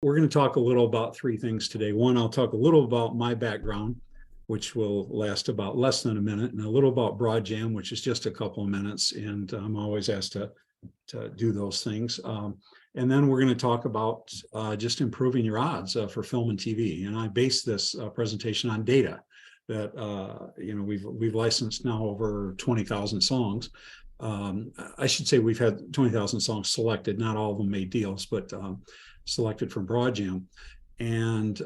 We're going to talk a little about three things today. One, I'll talk a little about my background, which will last about less than a minute, and a little about Broadjam, which is just a couple of minutes, and I'm always asked to do those things. And then we're going to talk about just improving your odds for film and TV. And I base this presentation on data that we've licensed now over 20,000 songs. I should say we've had 20,000 songs selected. Not all of them made deals, but selected from Broadjam, and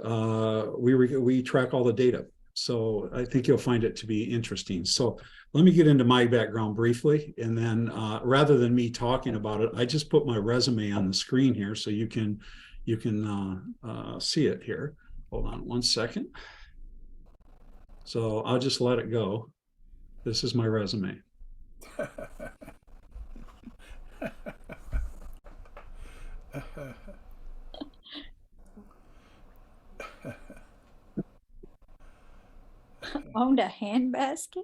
we track all the data. So I think you'll find it to be interesting. So let me get into my background briefly, and then rather than me talking about it, I just put my resume on the screen here so you can see it here. Hold on one second. So I'll just let it go. This is my resume. Owned a handbasket?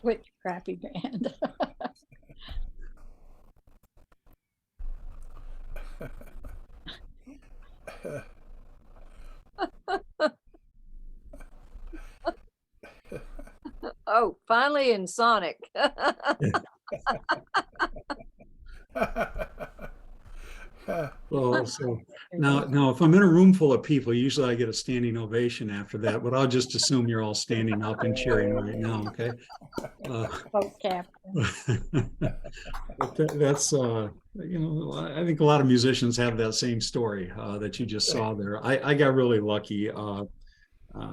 Which crappy band? Oh, finally in Sonic. Well, so now, if I'm in a room full of people, usually I get a standing ovation after that, but I'll just assume you're all standing up and cheering right now, okay? That's I think a lot of musicians have that same story that you just saw there. I got really lucky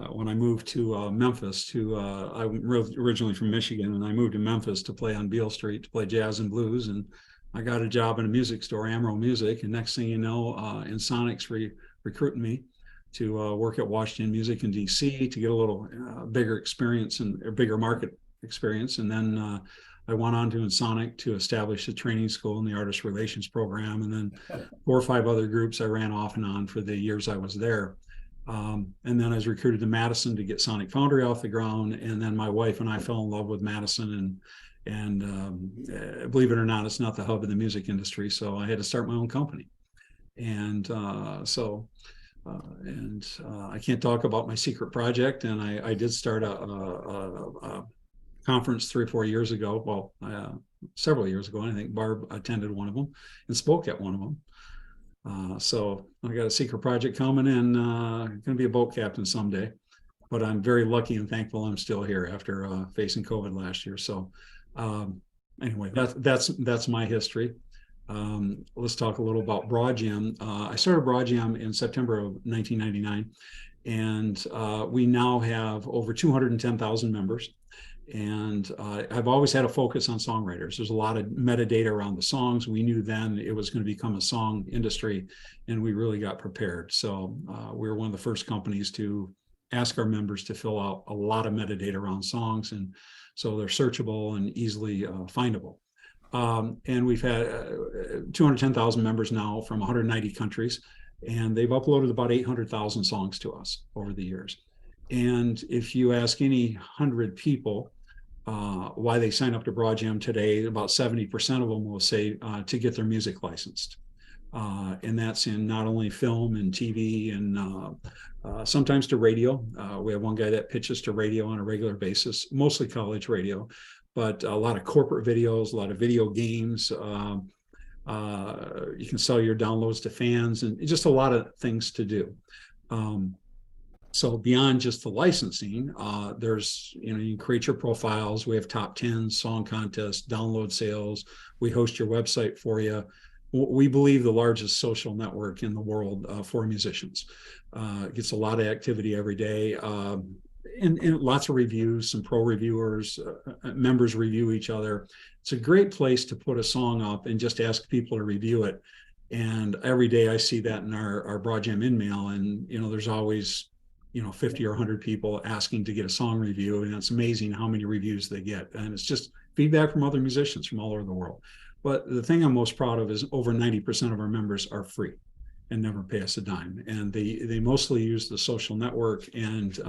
when I moved to Memphis. I'm originally from Michigan, and I moved to Memphis to play on Beale Street to play jazz and blues, and I got a job in a music store, Amro Music, and next thing you know, Insonics recruiting me to work at Washington Music in DC to get a little bigger experience and a bigger market experience. And then I went on to Insonic to establish a training school in the artist relations program, and then 4 or 5 other groups I ran off and on for the years I was there. And then I was recruited to Madison to get Sonic Foundry off the ground, and then my wife and I fell in love with Madison, and believe it or not, it's not the hub of the music industry, so I had to start my own company. And I can't talk about my secret project, and I did start a conference 3 or 4 years ago, well, several years ago, and I think Barbe attended one of them and spoke at one of them. So I got a secret project coming, and going to be a boat captain someday, but I'm very lucky and thankful I'm still here after facing COVID last year. So anyway, that's my history. Let's talk a little about Broadjam. I started Broadjam in September of 1999, and we now have over 210,000 members. And I've always had a focus on songwriters. There's a lot of metadata around the songs. We knew then it was going to become a song industry, and we really got prepared. So we were one of the first companies to ask our members to fill out a lot of metadata around songs, and so they're searchable and easily findable. And we've had 210,000 members now from 190 countries, and they've uploaded about 800,000 songs to us over the years. And if you ask any 100 people why they sign up to Broadjam today, about 70% of them will say to get their music licensed. And that's in not only film and TV and sometimes to radio. We have one guy that pitches to radio on a regular basis, mostly college radio, but a lot of corporate videos, a lot of video games. You can sell your downloads to fans, and just a lot of things to do. So beyond just the licensing, there's, you can create your profiles. We have top 10 song contests, download sales. We host your website for you. We believe the largest social network in the world for musicians. It gets a lot of activity every day, and lots of reviews, some pro reviewers, members review each other. It's a great place to put a song up and just ask people to review it. And every day I see that in our Broadjam InMail, and there's always 50 or 100 people asking to get a song review, and it's amazing how many reviews they get. And it's just feedback from other musicians from all over the world. But the thing I'm most proud of is over 90% of our members are free. and never pay us a dime. And they mostly use the social network and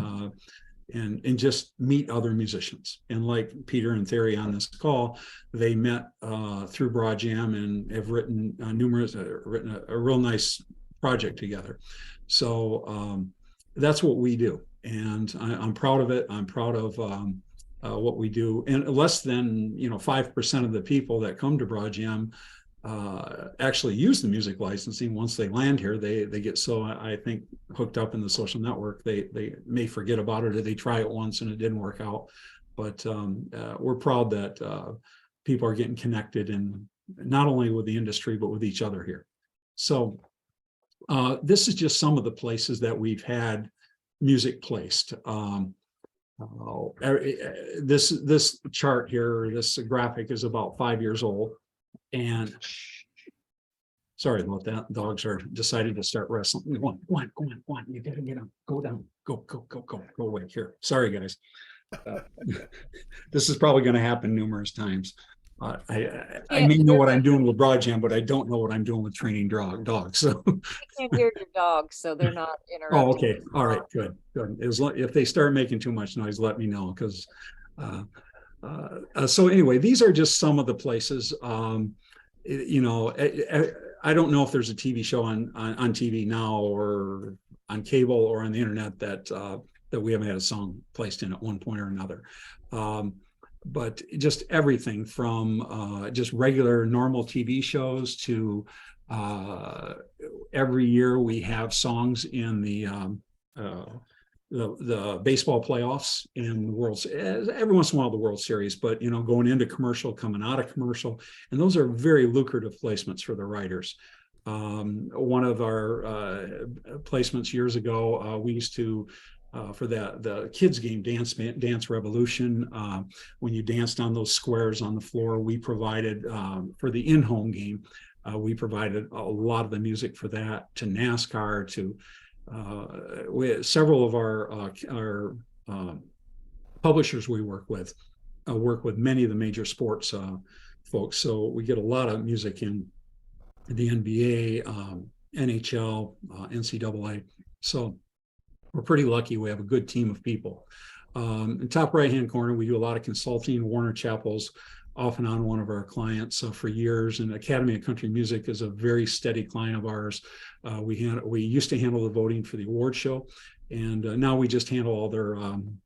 just meet other musicians. And like Peter and Theory on this call, they met through Broadjam and have written written a real nice project together. So that's what we do, and I'm proud of it. I'm proud of what we do. And less than 5% of the people that come to Broadjam actually use the music licensing. Once they land here, they get so, I think, hooked up in the social network, they may forget about it, or they try it once and it didn't work out. But we're proud that people are getting connected, and not only with the industry but with each other here. So this is just some of the places that we've had music placed. This chart here, this graphic, is about 5 years old. And sorry about that. Dogs are decided to start wrestling. Go on. You gotta get them. Go down. Go away here. Sorry, guys. This is probably going to happen numerous times. I may know what I'm doing with Broadjam, but I don't know what I'm doing with training dogs. So I can't hear your dogs, so they're not interrupting. oh, okay. All right, good. If they start making too much noise, let me know, because so anyway, these are just some of the places. I don't know if there's a TV show on TV now, or on cable, or on the internet that we haven't had a song placed in at one point or another. But just everything from just regular normal TV shows to every year we have songs in the baseball playoffs, in the every once in a while the World Series, but going into commercial, coming out of commercial, and those are very lucrative placements for the writers. One of our placements years ago, we used to for the kids game, Dance Revolution, when you danced on those squares on the floor, we provided for the in-home game, we provided a lot of the music for that, to NASCAR, to several of our publishers we work with many of the major sports folks. So we get a lot of music in the NBA, NHL, NCAA. So we're pretty lucky. We have a good team of people. In the top right-hand corner, we do a lot of consulting. Warner Chappell's off and on one of our clients for years, and Academy of Country Music is a very steady client of ours. We used to handle the voting for the award show, and now we just handle all their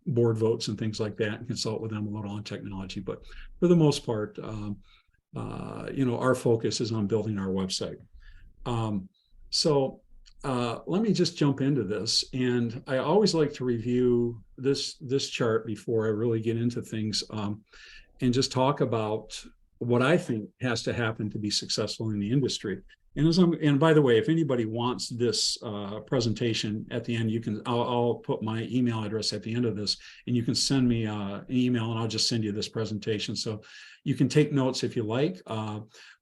board votes and things like that, and consult with them a little on technology. But for the most part, our focus is on building our website. Let me just jump into this, and I always like to review this chart before I really get into things, and just talk about what I think has to happen to be successful in the industry. And by the way, if anybody wants this presentation at the end, I'll put my email address at the end of this, and you can send me an email, and I'll just send you this presentation. So you can take notes if you like,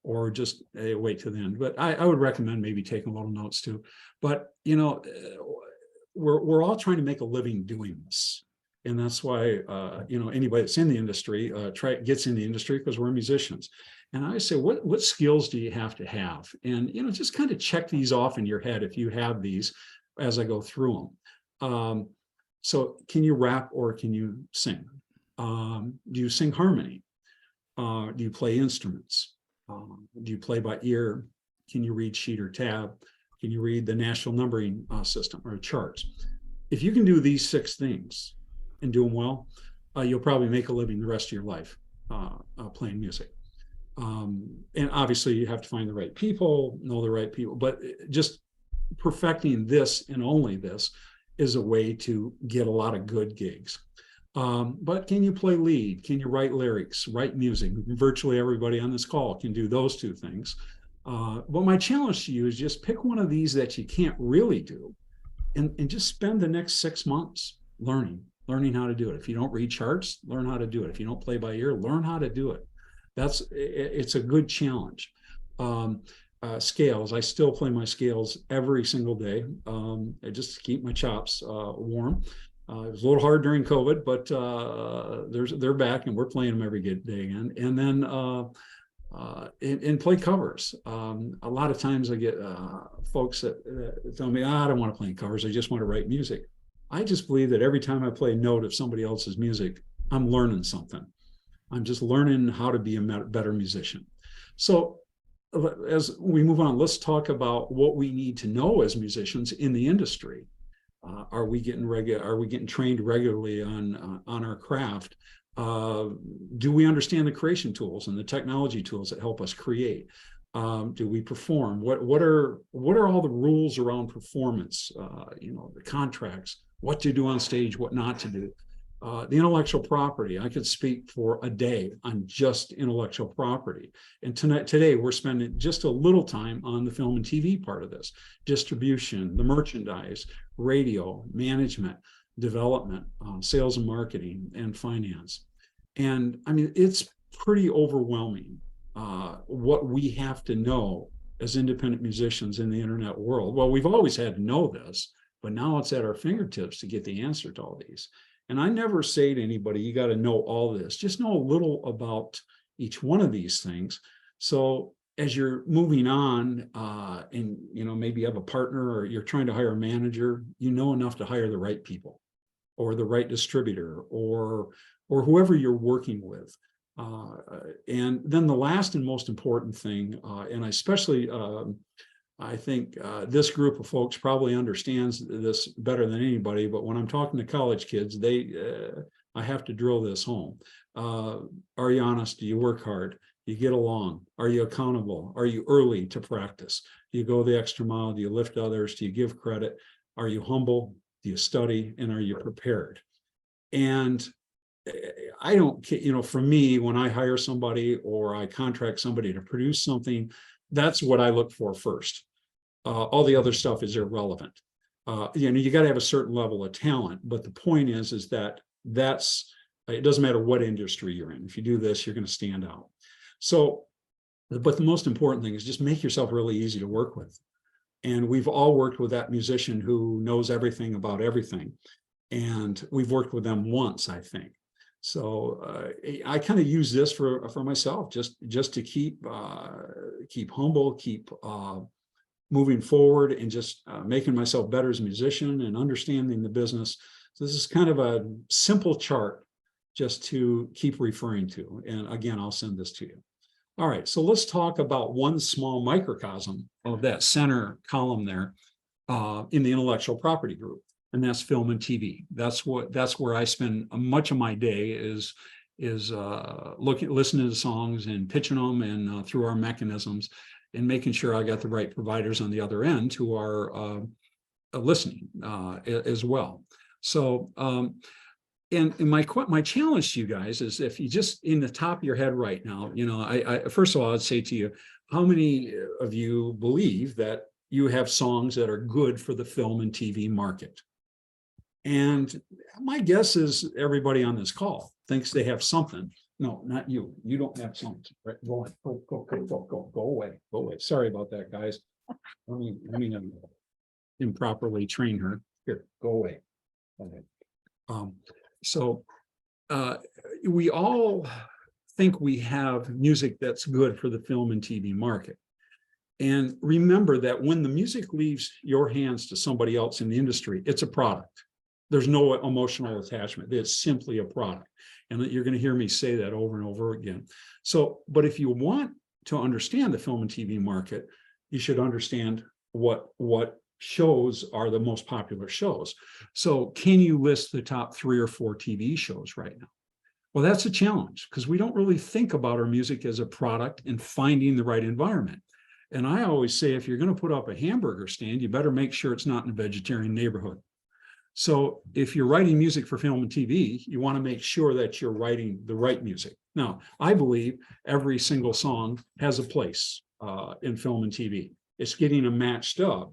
or just wait to the end. But I would recommend maybe taking a little notes too. But we're all trying to make a living doing this, and that's why anybody that's in the industry gets in the industry, because we're musicians. And I say, what skills do you have to have? And just kind of check these off in your head if you have these as I go through them. So can you rap or can you sing? Do you sing harmony? Do you play instruments? Do you play by ear? Can you read sheet or tab? Can you read the national numbering system or charts? If you can do these 6 things and do them well, you'll probably make a living the rest of your life playing music. And obviously you have to find the right people, know the right people, but just perfecting this and only this is a way to get a lot of good gigs. But can you play lead? Can you write lyrics, write music? Virtually everybody on this call can do those 2 things. But my challenge to you is just pick one of these that you can't really do, and just spend the next 6 months learning how to do it. If you don't read charts, learn how to do it. If you don't play by ear, learn how to do it. It's a good challenge. Scales, I still play my scales every single day, just to keep my chops warm. It was a little hard during COVID, but they're back, and we're playing them every day again. And then and play covers. A lot of times I get folks that tell me, I don't want to play covers, I just want to write music. I just believe that every time I play a note of somebody else's music, I'm learning something. I'm just learning how to be a better musician. So as we move on, let's talk about what we need to know as musicians in the industry. Are we getting trained regularly on our craft? Do we understand the creation tools and the technology tools that help us create? Do we perform? What are all the rules around performance? The contracts, what to do on stage, what not to do. The intellectual property, I could speak for a day on just intellectual property. And today we're spending just a little time on the film and TV part of this. Distribution, the merchandise, radio, management, development, sales and marketing, and finance. And I mean, it's pretty overwhelming what we have to know as independent musicians in the internet world. Well, we've always had to know this, but now it's at our fingertips to get the answer to all these. And I never say to anybody, you got to know all this. Just know a little about each one of these things. So as you're moving on and maybe you have a partner or you're trying to hire a manager, you know enough to hire the right people or the right distributor or whoever you're working with. And then the last and most important thing, and especially I think this group of folks probably understands this better than anybody, but when I'm talking to college kids, I have to drill this home. Are you honest? Do you work hard? Do you get along? Are you accountable? Are you early to practice? Do you go the extra mile? Do you lift others? Do you give credit? Are you humble? Do you study? And are you prepared? And I don't, for me, when I hire somebody or I contract somebody to produce something, that's what I look for first. All the other stuff is irrelevant. You got to have a certain level of talent, but the point is that it doesn't matter what industry you're in. If you do this, you're going to stand out. So, but the most important thing is just make yourself really easy to work with. And we've all worked with that musician who knows everything about everything. And we've worked with them once, I think. So I kind of use this for myself, just to keep humble, keep moving forward, and just making myself better as a musician and understanding the business. So this is kind of a simple chart just to keep referring to. And again, I'll send this to you. All right, so let's talk about one small microcosm of that center column there in the intellectual property group. And that's film and TV. That's where I spend much of my day is listening to songs and pitching them and through our mechanisms and making sure I got the right providers on the other end who are listening as well. So, and my challenge to you guys is, if you just in the top of your head right now, I first of all, I'd say to you, how many of you believe that you have songs that are good for the film and TV market? And my guess is everybody on this call thinks they have something. No, not you. You don't have something. Right? Go away. Sorry about that, guys. Let me improperly train her. Here, go away. Okay. So we all think we have music that's good for the film and TV market. And remember that when the music leaves your hands to somebody else in the industry, it's a product. There's no emotional attachment. It's simply a product. And you're going to hear me say that over and over again. So, but if you want to understand the film and TV market, you should understand what shows are the most popular shows. So can you list the top 3 or 4 TV shows right now? Well, that's a challenge because we don't really think about our music as a product and finding the right environment. And I always say, if you're going to put up a hamburger stand, you better make sure it's not in a vegetarian neighborhood. So if you're writing music for film and TV, you want to make sure that you're writing the right music. Now, I believe every single song has a place in film and TV. It's getting them matched up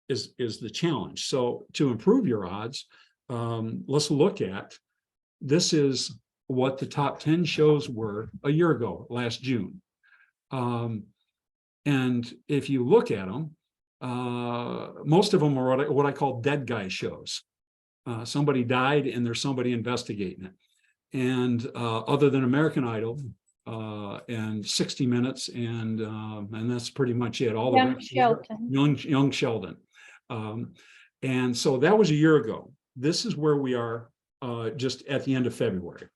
is the challenge. So to improve your odds, let's look at, this is what the top 10 shows were a year ago, last June. And if you look at them, most of them are what I call dead guy shows. Somebody died and there's somebody investigating it. And other than American Idol, and 60 Minutes, and that's pretty much it. All Young the Shelton. young Sheldon. And so that was a year ago. This is where we are just at the end of February.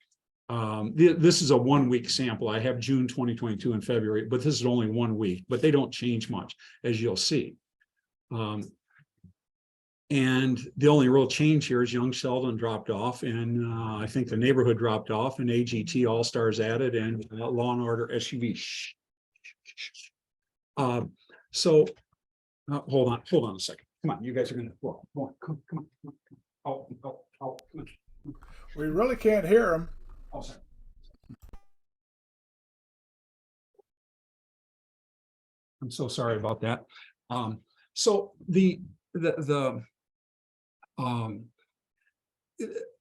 This is a 1 week sample. I have June 2022 in February, but this is only 1 week, but they don't change much, as you'll see. And the only real change here is Young Sheldon dropped off, and I think The Neighborhood dropped off, and AGT All Stars added, and Law and Order SUV. So hold on a second. Come on, you guys are gonna come on. Oh, come on. We really can't hear him. Oh, sorry. I'm so sorry about that. So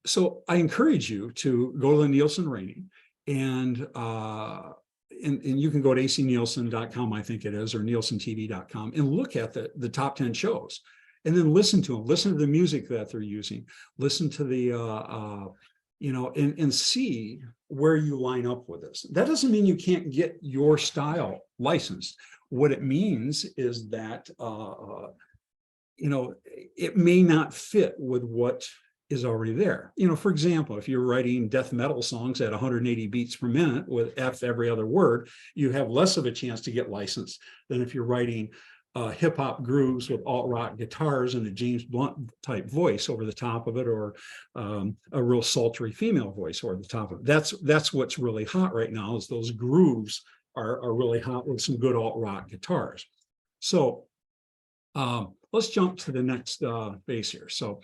so I encourage you to go to the Nielsen rating, and you can go to acnielsen.com, I think it is, or nielsentv.com, and look at the top 10 shows, and then listen to them, listen to the music that they're using, listen to the and see where you line up with this. That doesn't mean you can't get your style licensed. What it means is that it may not fit with what is already there. For example, if you're writing death metal songs at 180 beats per minute with F every other word, you have less of a chance to get licensed than if you're writing hip hop grooves with alt rock guitars and a James Blunt type voice over the top of it, or a real sultry female voice over the top of it. That's what's really hot right now, is those grooves are really hot with some good alt rock guitars. So let's jump to the next base here. So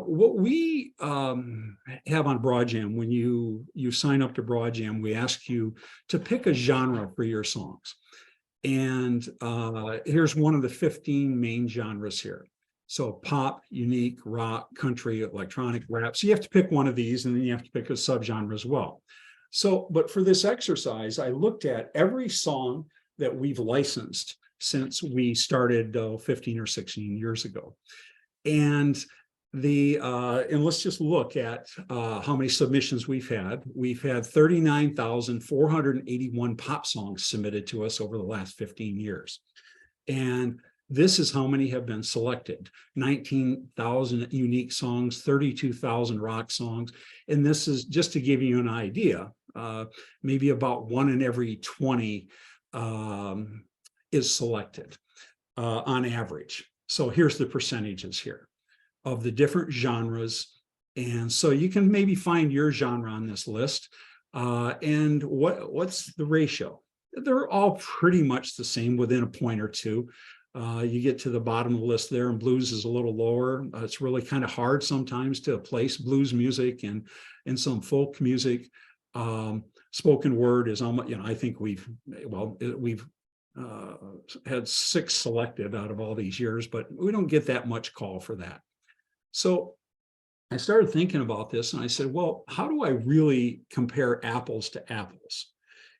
what we have on Broadjam, when you sign up to Broadjam, we ask you to pick a genre for your songs. And here's one of the 15 main genres here. So pop, unique, rock, country, electronic, rap. So you have to pick one of these, and then you have to pick a subgenre as well. So, but for this exercise, I looked at every song that we've licensed since we started 15 or 16 years ago. And let's just look at how many submissions we've had. We've had 39,481 pop songs submitted to us over the last 15 years. And this is how many have been selected: 19,000 unique songs, 32,000 rock songs. And this is just to give you an idea, maybe about 1 in every 20 is selected on average. So here's the percentages here of the different genres. And so you can maybe find your genre on this list. And what's the ratio? They're all pretty much the same, within a point or two. You get to the bottom of the list there, and blues is a little lower. It's really kind of hard sometimes to place blues music and some folk music. Spoken word is, I think we've had 6 selected out of all these years, but we don't get that much call for that. So I started thinking about this, and I said, well, how do I really compare apples to apples?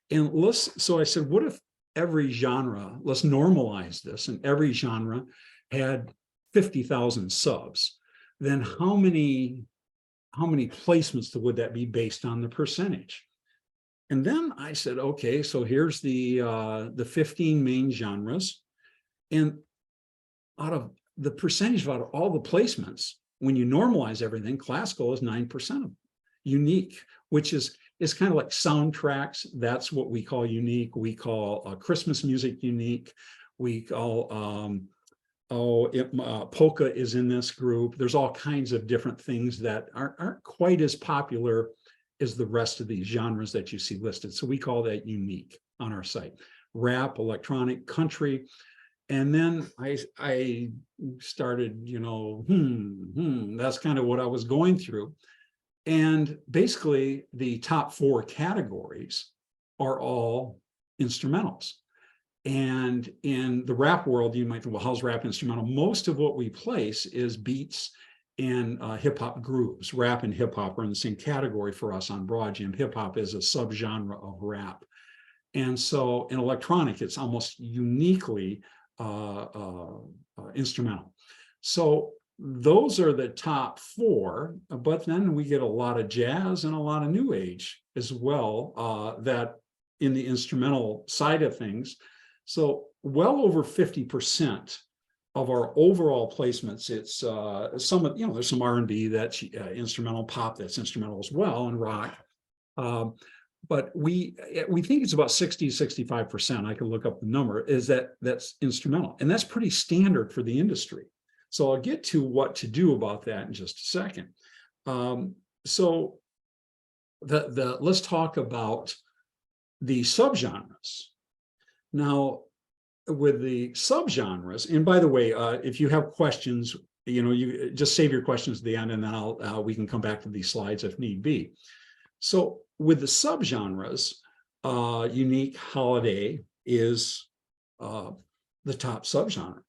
And so I said, what if every genre, let's normalize this, and every genre had 50,000 subs? Then how many placements would that be based on the percentage? And then I said, okay, so here's the 15 main genres, and out of the percentage out of all the placements, when you normalize everything, classical is 9% of them. Unique, which is kind of like soundtracks. That's what we call unique. We call Christmas music unique. We call polka is in this group. There's all kinds of different things that aren't quite as popular as the rest of these genres that you see listed. So we call that unique on our site. Rap, electronic, country. And then I started, that's kind of what I was going through. And basically the top 4 categories are all instrumentals. And in the rap world, you might think, well, how's rap instrumental? Most of what we place is beats and hip hop grooves. Rap and hip hop are in the same category for us on Broadjam. Hip hop is a subgenre of rap. And so in electronic, it's almost uniquely instrumental. So those are the top 4, but then we get a lot of jazz and a lot of new age as well that in the instrumental side of things. So well over 50% of our overall placements, it's some of, there's some R&B that's instrumental, pop that's instrumental as well, and rock. But we think it's about 60-65%. I can look up the number, that's instrumental, and that's pretty standard for the industry. So I'll get to what to do about that in just a second. So let's talk about the subgenres. Now, with the subgenres, and by the way, if you have questions, you just save your questions at the end, and then we can come back to these slides if need be. So with the subgenres, unique holiday is the top subgenre.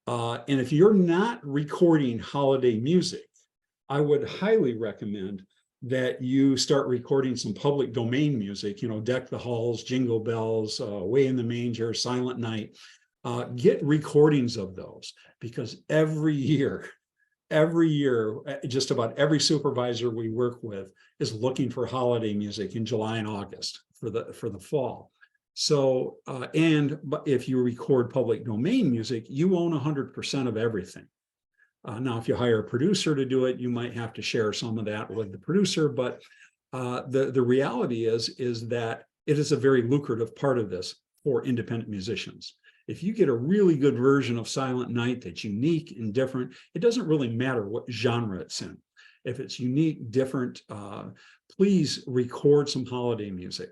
And if you're not recording holiday music, I would highly recommend that you start recording some public domain music, Deck the Halls, Jingle Bells, Way in the Manger, Silent Night. Get recordings of those, because every year, just about every supervisor we work with is looking for holiday music in July and August for the fall. So, but if you record public domain music, you own 100% of everything. Now, if you hire a producer to do it, you might have to share some of that with the producer. But the reality is that it is a very lucrative part of this for independent musicians. If you get a really good version of Silent Night that's unique and different, it doesn't really matter what genre it's in. If it's unique, different, please record some holiday music.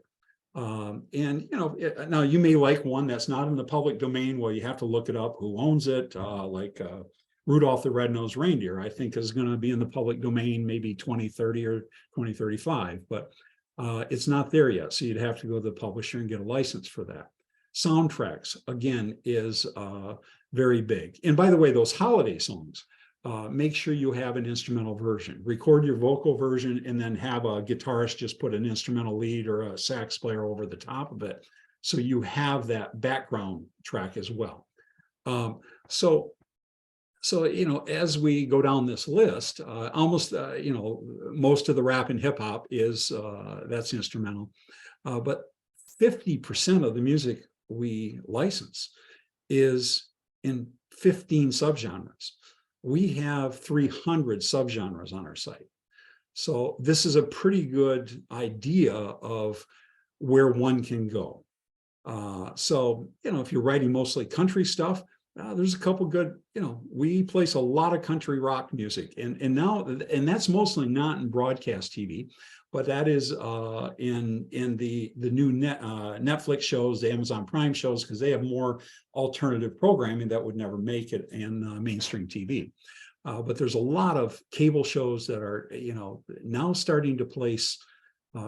Now you may like one that's not in the public domain. Well, you have to look it up, who owns it, like Rudolph the Red-Nosed Reindeer, I think is going to be in the public domain maybe 2030 or 2035, but it's not there yet. So you'd have to go to the publisher and get a license for that. Soundtracks, again, is very big. And by the way, those holiday songs, make sure you have an instrumental version. Record your vocal version and then have a guitarist just put an instrumental lead or a sax player over the top of it, so you have that background track as well. So as we go down this list, almost most of the rap and hip hop is that's instrumental, but 50% of the music we license is in 15 subgenres. We have 300 subgenres on our site. So this is a pretty good idea of where one can go. So, if you're writing mostly country stuff, there's a couple good, we place a lot of country rock music, and that's mostly not in broadcast TV, but that is in the new Netflix shows, the Amazon Prime shows, because they have more alternative programming that would never make it in mainstream TV. But there's a lot of cable shows that are, now starting to place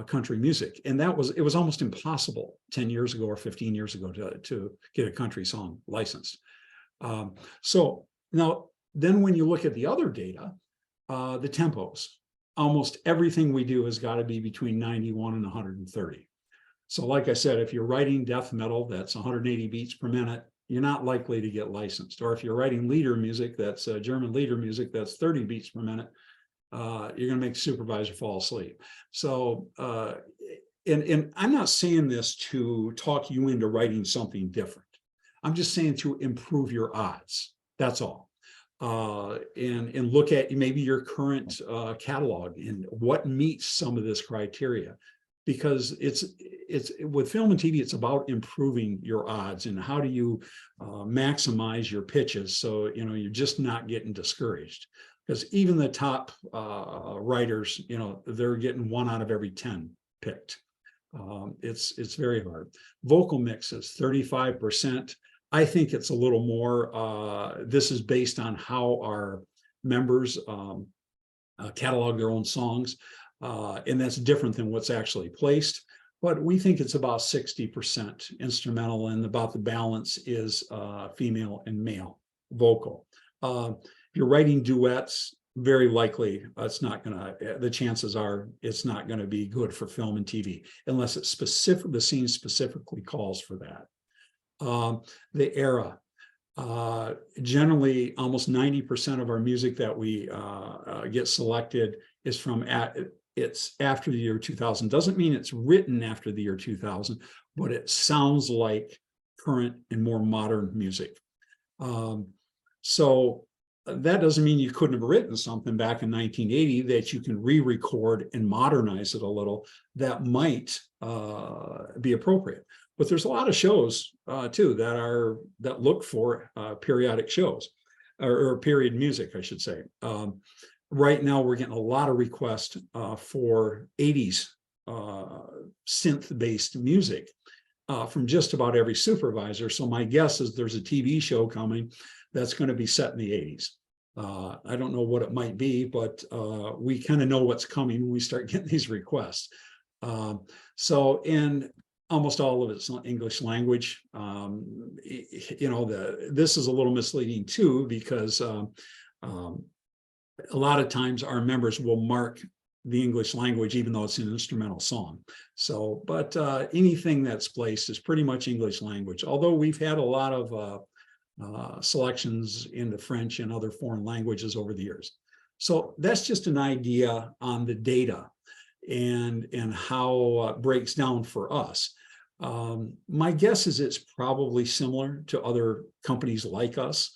country music, and it was almost impossible 10 years ago or 15 years ago to get a country song licensed. So now, then when you look at the other data, the tempos, almost everything we do has got to be between 91 and 130. So like I said, if you're writing death metal, that's 180 beats per minute, you're not likely to get licensed. Or if you're writing lieder music, that's German lieder music, that's 30 beats per minute, you're going to make the supervisor fall asleep. So, and I'm not saying this to talk you into writing something different. I'm just saying to improve your odds. That's all. And look at maybe your current catalog and what meets some of this criteria, because it's with film and TV, it's about improving your odds and how do you maximize your pitches, so you're just not getting discouraged, because even the top writers, they're getting 1 out of every 10 picked. It's very hard. Vocal mixes, 35%. I think it's a little more. This is based on how our members catalog their own songs, and that's different than what's actually placed. But we think it's about 60% instrumental, and about the balance is female and male vocal. If you're writing duets, very likely it's not gonna. The chances are it's not going to be good for film and TV unless it's specific. The scene specifically calls for that. The era, generally almost 90% of our music that we get selected is from it's after the year 2000. Doesn't mean it's written after the year 2000, but it sounds like current and more modern music. So that doesn't mean you couldn't have written something back in 1980 that you can re-record and modernize it a little. That might be appropriate. But there's a lot of shows too that look for periodic shows or period music, I should say. Right now, we're getting a lot of requests for 80s synth-based music from just about every supervisor. So my guess is there's a TV show coming that's going to be set in the 80s. I don't know what it might be, but we kind of know what's coming when we start getting these requests. So in almost all of it's English language. This is a little misleading too, because a lot of times our members will mark the English language, even though it's an instrumental song. So, but anything that's placed is pretty much English language, although we've had a lot of selections into French and other foreign languages over the years. So that's just an idea on the data and how it breaks down for us. My guess is it's probably similar to other companies like us.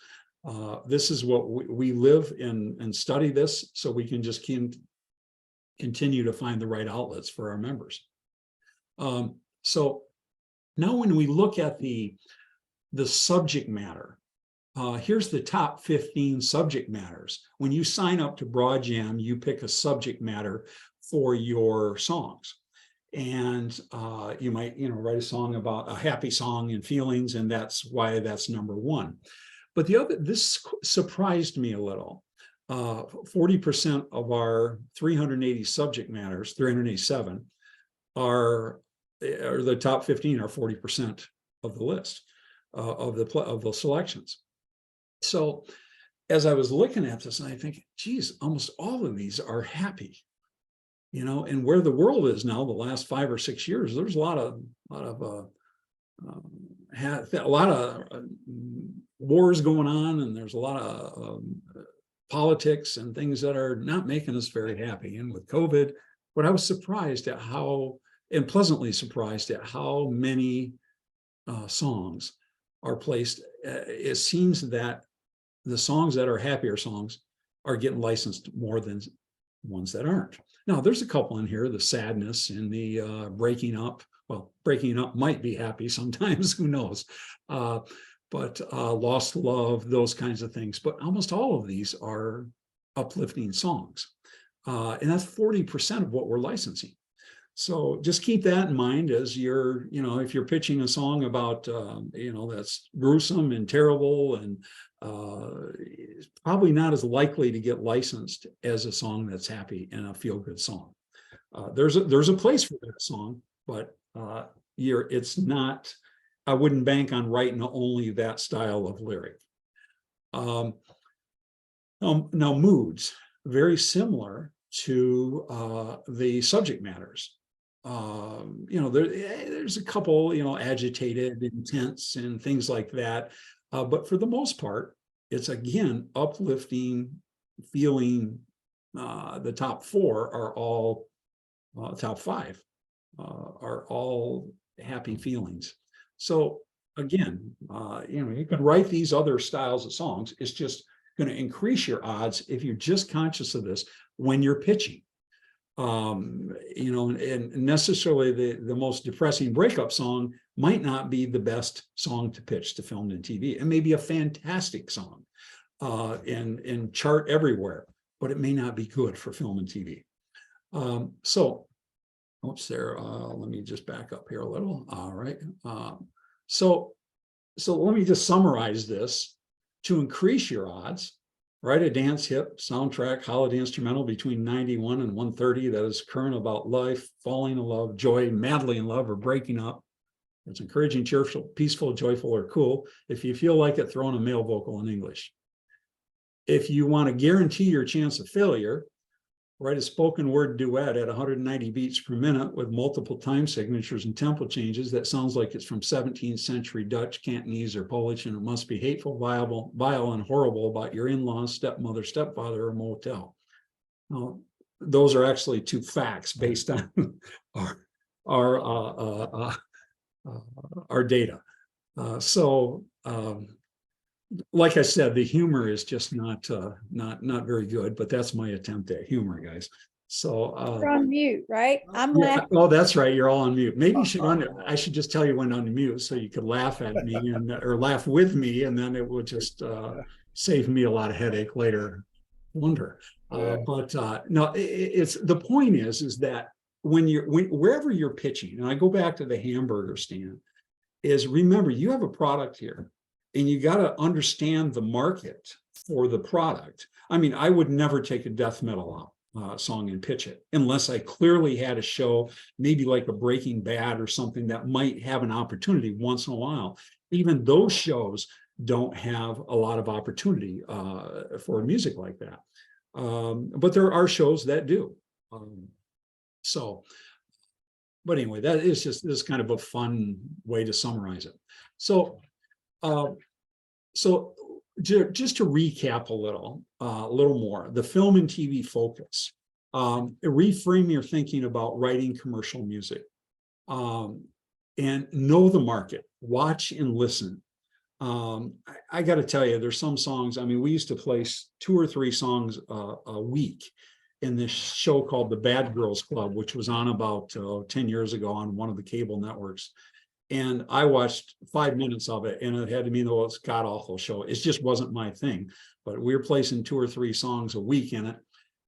This is what we live in and study this, so we can just continue to find the right outlets for our members. So now when we look at the subject matter, here's the top 15 subject matters. When you sign up to Broadjam, you pick a subject matter for your songs. And you might, write a song about a happy song and feelings, and that's why that's number one. But this surprised me a little. 40% of our 380 subject matters, 387, are the top 15 are 40% of the list of the selections. So as I was looking at this, and I think, geez, almost all of these are happy. And where the world is now, the last 5 or 6 years, there's a lot of wars going on, and there's a lot of politics and things that are not making us very happy. And with COVID, but I was surprised at and pleasantly surprised at how many songs are placed. It seems that the songs that are happier songs are getting licensed more than ones that aren't. Now, there's a couple in here, the sadness and the breaking up. Well, breaking up might be happy sometimes, who knows? But lost love, those kinds of things. But almost all of these are uplifting songs. And that's 40% of what we're licensing. So just keep that in mind as you're, if you're pitching a song about, that's gruesome and terrible, and it's probably not as likely to get licensed as a song that's happy and a feel-good song. There's a place for that song, but it's not. I wouldn't bank on writing only that style of lyric. Now moods, very similar to the subject matters. There's a couple, agitated, intense, and things like that. But for the most part, it's again uplifting, feeling. The top 4 are all top 5 are all happy feelings. So again, you can write these other styles of songs. It's just going to increase your odds if you're just conscious of this when you're pitching. And necessarily the most depressing breakup song might not be the best song to pitch to film and TV. It may be a fantastic song and chart everywhere, but it may not be good for film and TV. Let me just back up here a little. All right. So let me just summarize this. To increase your odds, write a dance hit, soundtrack, holiday instrumental between 91 and 130 that is current about life, falling in love, joy, madly in love, or breaking up. It's encouraging, cheerful, peaceful, joyful, or cool. If you feel like it, throw in a male vocal in English. If you want to guarantee your chance of failure, write a spoken word duet at 190 beats per minute with multiple time signatures and tempo changes that sounds like it's from 17th century Dutch, Cantonese, or Polish, and it must be hateful, vile, and horrible about your in-laws, stepmother, stepfather, or motel. Now, those are actually two facts based on our our uh, uh, our data. Like I said, the humor is just not very good, but that's my attempt at humor, guys. So You're on mute, right? I'm yeah, laughing. oh, that's right. You're all on mute. Maybe you should I should just tell you when on mute so you could laugh at me and or laugh with me, and then it would just save me a lot of headache later. Wonder. No, it's the point is that wherever you're pitching, and I go back to the hamburger stand, is remember you have a product here, and you got to understand the market for the product. I mean, I would never take a death metal song and pitch it unless I clearly had a show, maybe like a Breaking Bad or something that might have an opportunity once in a while. Even those shows don't have a lot of opportunity for music like that. But there are shows that do. But anyway, that is just kind of a fun way to summarize it. So just to recap a little more, the film and TV focus, reframe your thinking about writing commercial music, and know the market, watch and listen. I got to tell you, there's some songs, I mean, we used to place 2 or 3 songs a week in this show called The Bad Girls Club, which was on about 10 years ago on one of the cable networks. And I watched 5 minutes of it, and it had to be the most god-awful show. It just wasn't my thing. But we were placing 2 or 3 songs a week in it,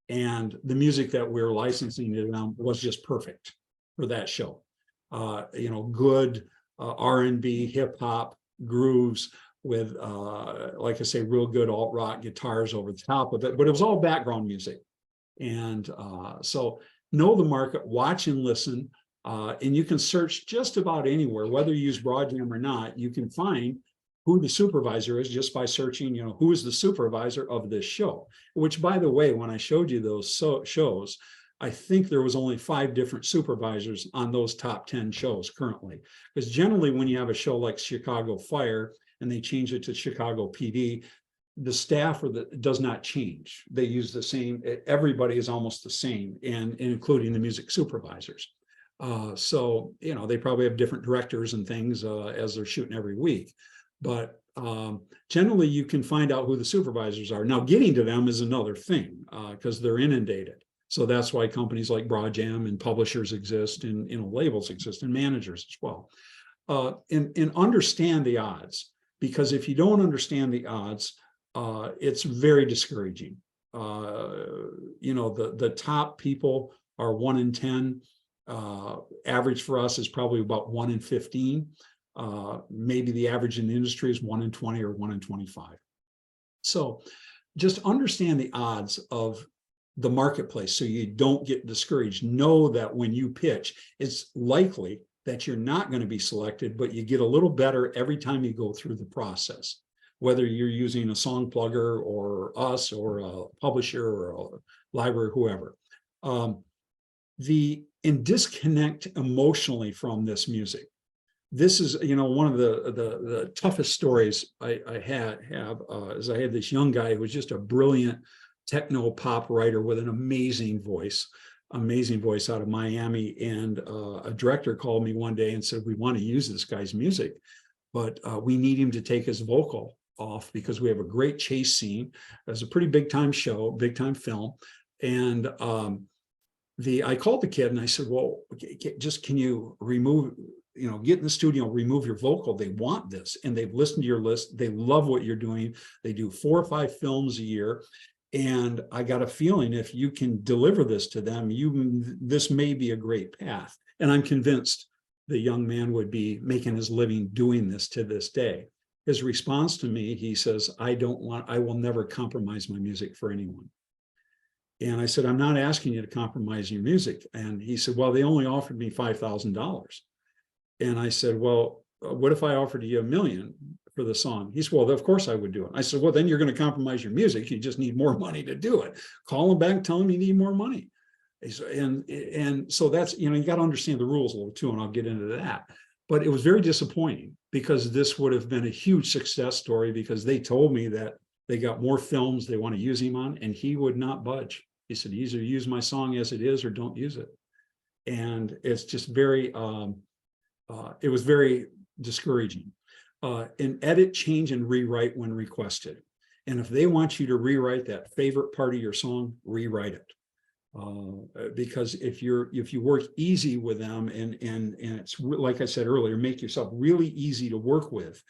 and the music that we were licensing it on was just perfect for that show. Good R&B, hip hop grooves with, like I say, real good alt rock guitars over the top of it. But it was all background music, and so know the market, watch and listen. And you can search just about anywhere, whether you use Broadjam or not. You can find who the supervisor is just by searching, who is the supervisor of this show, which, by the way, when I showed you those shows, I think there was only 5 different supervisors on those top 10 shows currently. Because generally when you have a show like Chicago Fire and they change it to Chicago PD, the staff does not change. They use the same, everybody is almost the same, and including the music supervisors. So they probably have different directors and things as they're shooting every week, but generally you can find out who the supervisors are. Now, getting to them is another thing because they're inundated. So that's why companies like Broadjam and publishers exist, and labels exist, and managers as well. And understand the odds, because if you don't understand the odds, it's very discouraging. The top people are 1 in 10. Average for us is probably about 1 in 15. Maybe the average in the industry is 1 in 20 or 1 in 25. So just understand the odds of the marketplace so you don't get discouraged. Know that when you pitch, it's likely that you're not going to be selected, but you get a little better every time you go through the process, whether you're using a song plugger or us or a publisher or a library, whoever. And disconnect emotionally from this music. This is, one of the toughest stories I have is I had this young guy who was just a brilliant techno pop writer with an amazing voice out of Miami. And a director called me one day and said, we want to use this guy's music, but we need him to take his vocal off because we have a great chase scene. It was a pretty big time show, big time film. And I called the kid and I said, well, just can you remove, get in the studio, remove your vocal. They want this, and they've listened to your list. They love what you're doing. They do 4 or 5 films a year. And I got a feeling if you can deliver this to them, this may be a great path. And I'm convinced the young man would be making his living doing this to this day. His response to me, he says, I will never compromise my music for anyone. And I said, I'm not asking you to compromise your music. And he said, well, they only offered me $5,000. And I said, well, what if I offered you $1 million for the song? He said, well, of course I would do it. I said, well, then you're going to compromise your music. You just need more money to do it. Call him back, tell him you need more money. And so that's, you got to understand the rules a little too, and I'll get into that. But it was very disappointing because this would have been a huge success story, because they told me that they got more films they want to use him on, and he would not budge. He said, either use my song as it is or don't use it. And it's just very, it was very discouraging. And edit, change, and rewrite when requested. And if they want you to rewrite that favorite part of your song, rewrite it. Because if you work easy with them and it's like I said earlier, make yourself really easy to work with,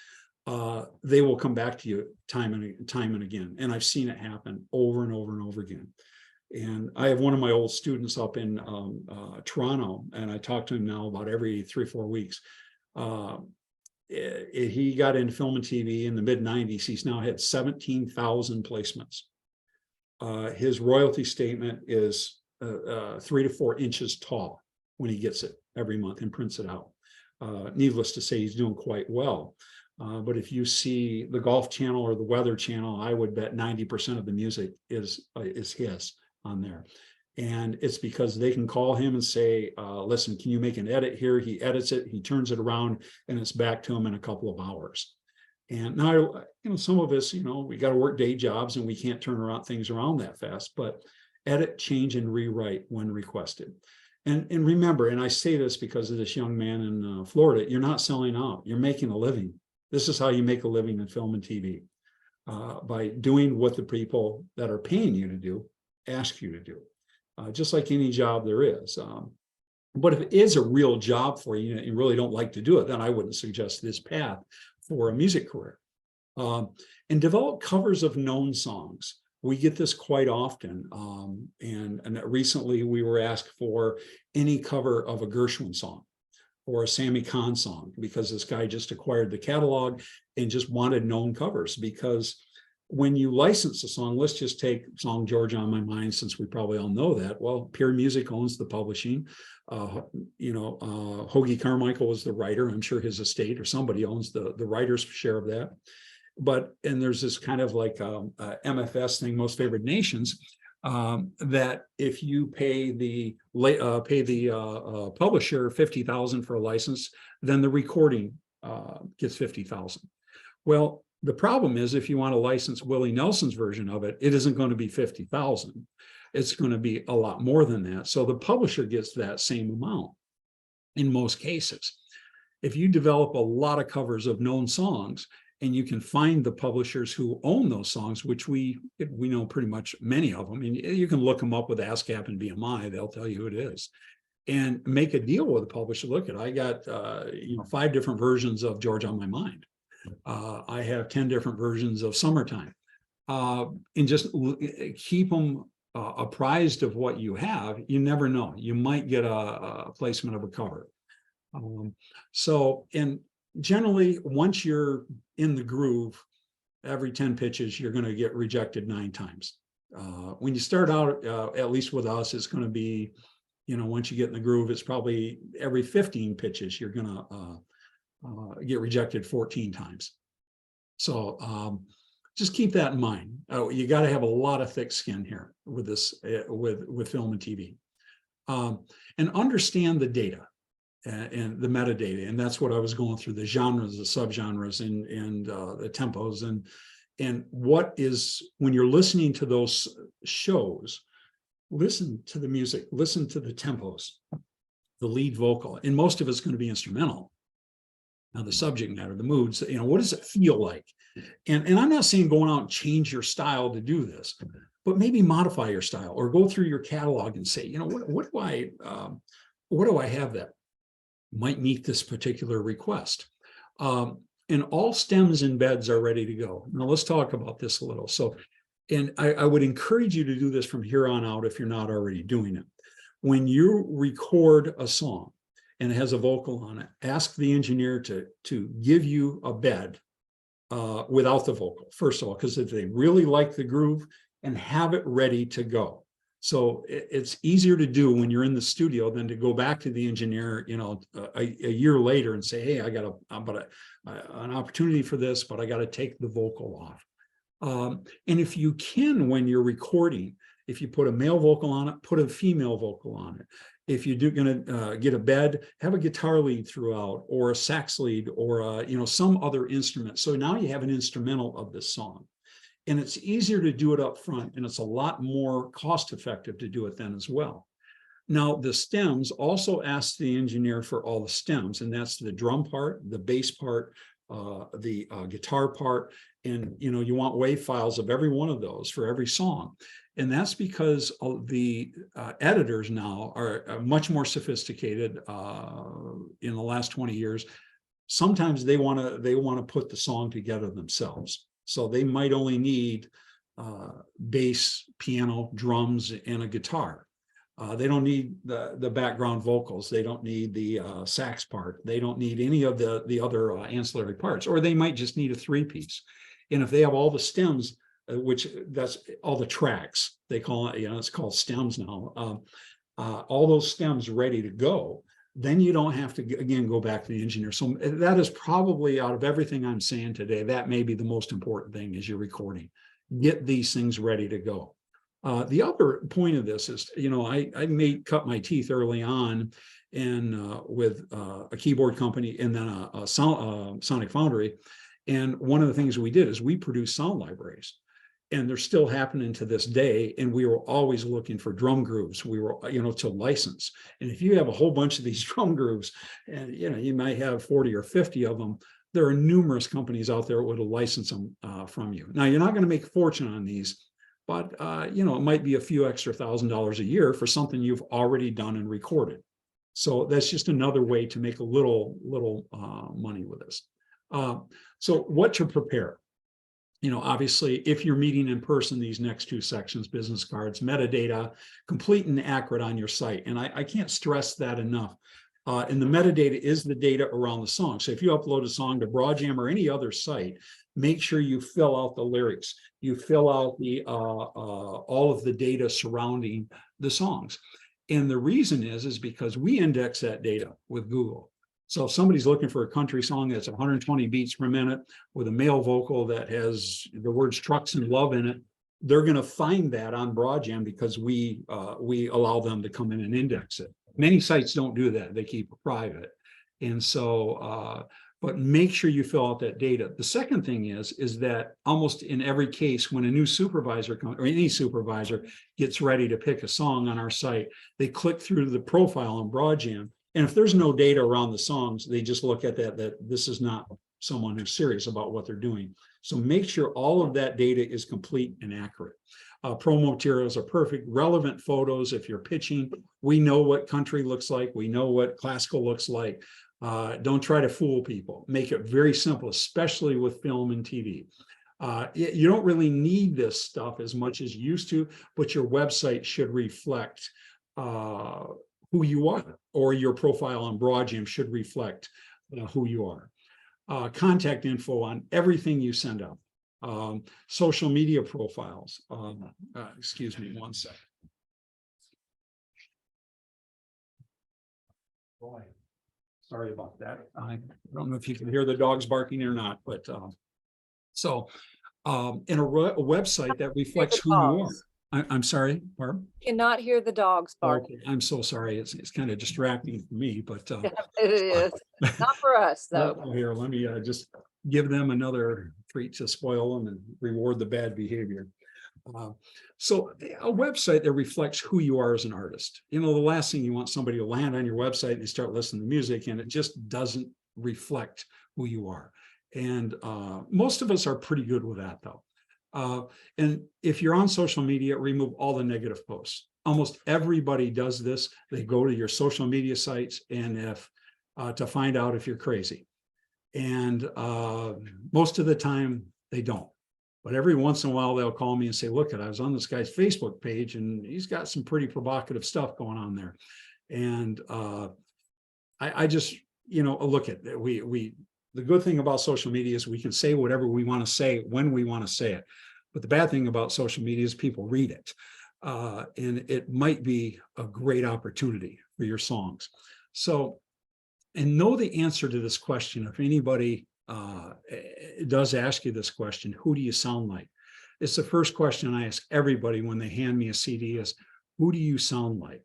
they will come back to you time and again. And I've seen it happen over and over and over again. And I have one of my old students up in Toronto, and I talk to him now about every 3 or 4 weeks. He got into film and TV in the mid-90s. He's now had 17,000 placements. His royalty statement is 3 to 4 inches tall when he gets it every month and prints it out. Needless to say, he's doing quite well. But if you see the Golf Channel or the Weather Channel, I would bet 90% of the music is his on there. And it's because they can call him and say, listen, can you make an edit here? He edits it, he turns it around, and it's back to him in a couple of hours. And now, you know, some of us, you know, we got to work day jobs and we can't turn around things around that fast, but edit, change, and rewrite when requested. And remember, and I say this because of this young man in Florida, you're not selling out, you're making a living. This is how you make a living in film and TV, by doing what the people that are paying you to do ask you to do, just like any job there is. But if it is a real job for you and you really don't like to do it, then I wouldn't suggest this path for a music career. And develop covers of known songs. We get this quite often. And recently we were asked for any cover of a Gershwin song or a Sammy Kahn song, because this guy just acquired the catalog and just wanted known covers. Because when you license a song, let's just take song Georgia on My Mind, since we probably all know that. Well, Pure Music owns the publishing. You know, Hoagie Carmichael was the writer. I'm sure his estate or somebody owns the writer's share of that. And there's this kind of like MFS thing, Most Favored Nations, that if you pay the publisher $50,000 for a license, then the recording gets $50,000. Well, the problem is, if you want to license Willie Nelson's version of it, it isn't going to be $50,000. It's going to be a lot more than that. So the publisher gets that same amount in most cases. If you develop a lot of covers of known songs, and you can find the publishers who own those songs, which we know pretty much many of them, and you can look them up with ASCAP and BMI, they'll tell you who it is, and make a deal with the publisher. Look, I got 5 different versions of George on My Mind. I have 10 different versions of Summertime, and just keep them apprised of what you have. You never know, you might get a placement of a cover. And generally, once you're in the groove, every 10 pitches, you're going to get rejected 9 times. When you start out, at least with us, it's going to be, once you get in the groove, it's probably every 15 pitches, you're going to get rejected 14 times. So just keep that in mind. You got to have a lot of thick skin here with this, with film and TV, and understand the data and the metadata. And that's what I was going through, the genres, the subgenres, and the tempos, and what is, when you're listening to those shows, listen to the music, listen to the tempos, the lead vocal, and most of it's going to be instrumental. Now, the subject matter, the moods, what does it feel like? And I'm not saying going out and change your style to do this, but maybe modify your style, or go through your catalog and say, what do I have that might meet this particular request? And all stems and beds are ready to go. Now let's talk about this a little. So, and I would encourage you to do this from here on out if you're not already doing it. When you record a song and it has a vocal on it, ask the engineer to give you a bed without the vocal, first of all, because if they really like the groove, and have it ready to go. So it's easier to do when you're in the studio than to go back to the engineer, a year later and say, hey, I got an opportunity for this, but I got to take the vocal off. And if you can, when you're recording, if you put a male vocal on it, put a female vocal on it. If you're going to get a bed, have a guitar lead throughout, or a sax lead, or some other instrument. So now you have an instrumental of this song. And it's easier to do it up front, and it's a lot more cost effective to do it then as well. Now, the stems also ask the engineer for all the stems, and that's the drum part, the bass part, the guitar part, and you want WAV files of every one of those for every song. And that's because the editors now are much more sophisticated in the last 20 years. Sometimes they want to put the song together themselves. So they might only need bass, piano, drums, and a guitar. They don't need the background vocals. They don't need the sax part. They don't need any of the other ancillary parts, or they might just need a 3-piece. And if they have all the stems, which that's all the tracks, they call it, it's called stems now, all those stems ready to go, then you don't have to, again, go back to the engineer. So that is probably, out of everything I'm saying today, that may be the most important thing as you're recording. Get these things ready to go. The other point of this is, I cut my teeth early on and with a keyboard company and then a Sonic Foundry. And one of the things we did is we produced sound libraries. And they're still happening to this day. And we were always looking for drum grooves. We were, to license. And if you have a whole bunch of these drum grooves, and you might have 40 or 50 of them, there are numerous companies out there that would license them from you. Now, you're not going to make a fortune on these, but it might be a few extra $1,000s a year for something you've already done and recorded. So that's just another way to make a little money with this. So what to prepare? Obviously, if you're meeting in person, these next 2 sections, business cards, metadata, complete and accurate on your site. And I can't stress that enough. And the metadata is the data around the song. So if you upload a song to Broadjam or any other site, make sure you fill out the lyrics. You fill out the all of the data surrounding the songs. And the reason is because we index that data with Google. So if somebody's looking for a country song that's 120 beats per minute with a male vocal that has the words trucks and love in it, they're going to find that on Broadjam because we allow them to come in and index it. Many sites don't do that. They keep it private. And so, but make sure you fill out that data. The second thing is that almost in every case, when a new supervisor comes, or any supervisor gets ready to pick a song on our site, they click through the profile on Broadjam. And if there's no data around the songs, they just look at that this is not someone who's serious about what they're doing. So make sure all of that data is complete and accurate. Promo materials are perfect, relevant photos. If you're pitching, we know what country looks like. We know what classical looks like. Don't try to fool people. Make it very simple, especially with film and TV. You don't really need this stuff as much as you used to, but your website should reflect who you are, or your profile on Broadjam should reflect who you are. Contact info on everything you send out. Social media profiles. Excuse me 1 second. Boy, sorry about that. I don't know if you can hear the dogs barking or not, but in a website that reflects who you are. I'm sorry, Barb. Cannot hear the dogs bark. Okay, I'm so sorry. It's kind of distracting for me, but It is not for us though. Here, let me just give them another treat to spoil them and reward the bad behavior. So a website that reflects who you are as an artist. The last thing you want somebody to land on your website and they start listening to music and it just doesn't reflect who you are. And most of us are pretty good with that though. And if you're on social media, remove all the negative posts. Almost everybody does this. They go to your social media sites and to find out if you're crazy. And most of the time they don't. But every once in a while they'll call me and say, look, I was on this guy's Facebook page and he's got some pretty provocative stuff going on there. And I just, look at it. The good thing about social media is we can say whatever we want to say when we want to say it. But the bad thing about social media is people read it. And it might be a great opportunity for your songs. So, and know the answer to this question. If anybody does ask you this question, who do you sound like? It's the first question I ask everybody when they hand me a CD is, who do you sound like?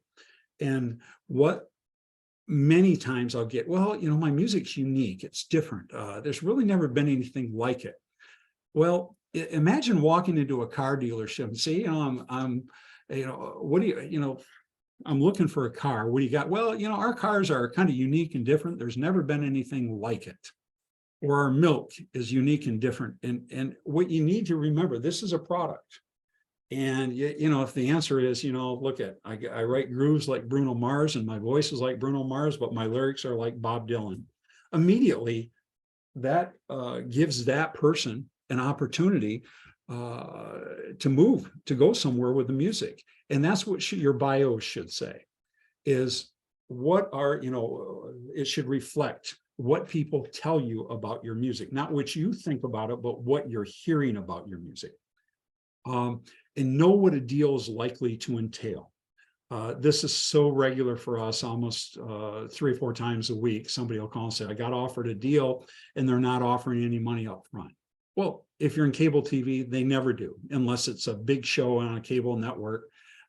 And what many times I'll get, well, my music's unique. It's different. There's really never been anything like it. Well, imagine walking into a car dealership and say, what do you, I'm looking for a car. What do you got? Well, our cars are kind of unique and different. There's never been anything like it. Or our milk is unique and different. And what you need to remember, this is a product. And, if the answer is, look I write grooves like Bruno Mars and my voice is like Bruno Mars, but my lyrics are like Bob Dylan. Immediately, that gives that person an opportunity to move, to go somewhere with the music. And that's what your bio should say, is what are, it should reflect what people tell you about your music, not what you think about it, but what you're hearing about your music. And know what a deal is likely to entail. This is so regular for us, almost 3 or 4 times a week. Somebody will call and say, I got offered a deal and they're not offering any money up front. Well, if you're in cable TV, they never do, unless it's a big show on a cable network.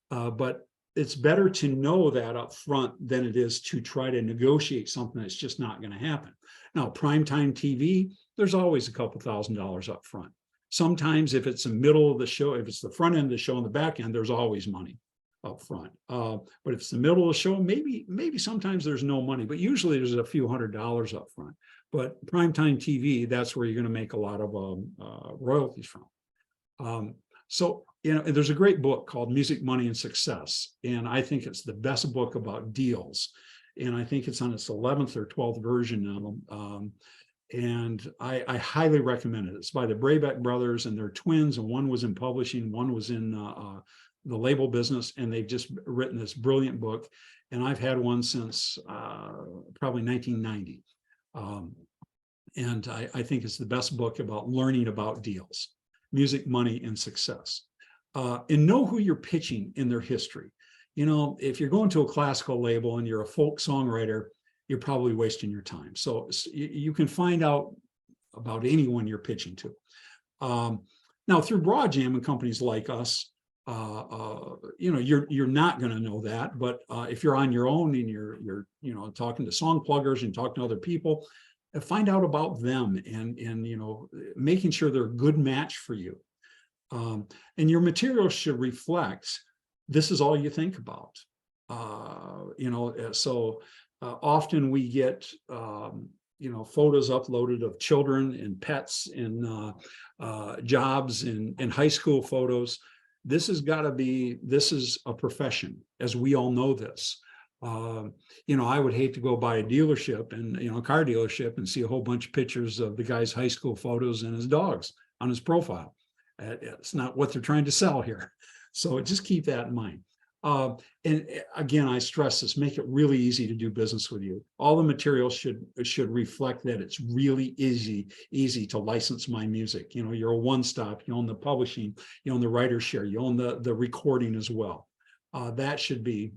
But it's better to know that up front than it is to try to negotiate something that's just not going to happen. Now, primetime TV, there's always a couple $1,000s up front. Sometimes if it's the middle of the show, if it's the front end of the show and the back end, there's always money up front. But if it's the middle of the show, maybe sometimes there's no money, but usually there's a few $100s up front. But primetime TV, that's where you're going to make a lot of royalties from. So, there's a great book called Music, Money, and Success. And I think it's the best book about deals. And I think it's on its 11th or 12th version now. And I highly recommend it. It's by the Brabeck brothers, and they're twins. And one was in publishing, one was in the label business. And they've just written this brilliant book. And I've had one since probably 1990. And I think it's the best book about learning about deals. Music, Money, and Success. And know who you're pitching in their history. If you're going to a classical label and you're a folk songwriter, you're probably wasting your time. So you can find out about anyone you're pitching to. Now, through Broadjam and companies like us, you're not going to know that. But if you're on your own and you're talking to song pluggers and talking to other people, find out about them and making sure they're a good match for you. And your material should reflect this is all you think about. So often we get photos uploaded of children and pets and jobs and high school photos. This is a profession, as we all know this. I would hate to go by a dealership and, a car dealership and see a whole bunch of pictures of the guy's high school photos and his dogs on his profile. It's not what they're trying to sell here. So just keep that in mind. And again, I stress this, make it really easy to do business with you. All the material should reflect that it's really easy to license my music. You're a one-stop, you own the publishing, you own the writer's share, you own the recording as well. That should be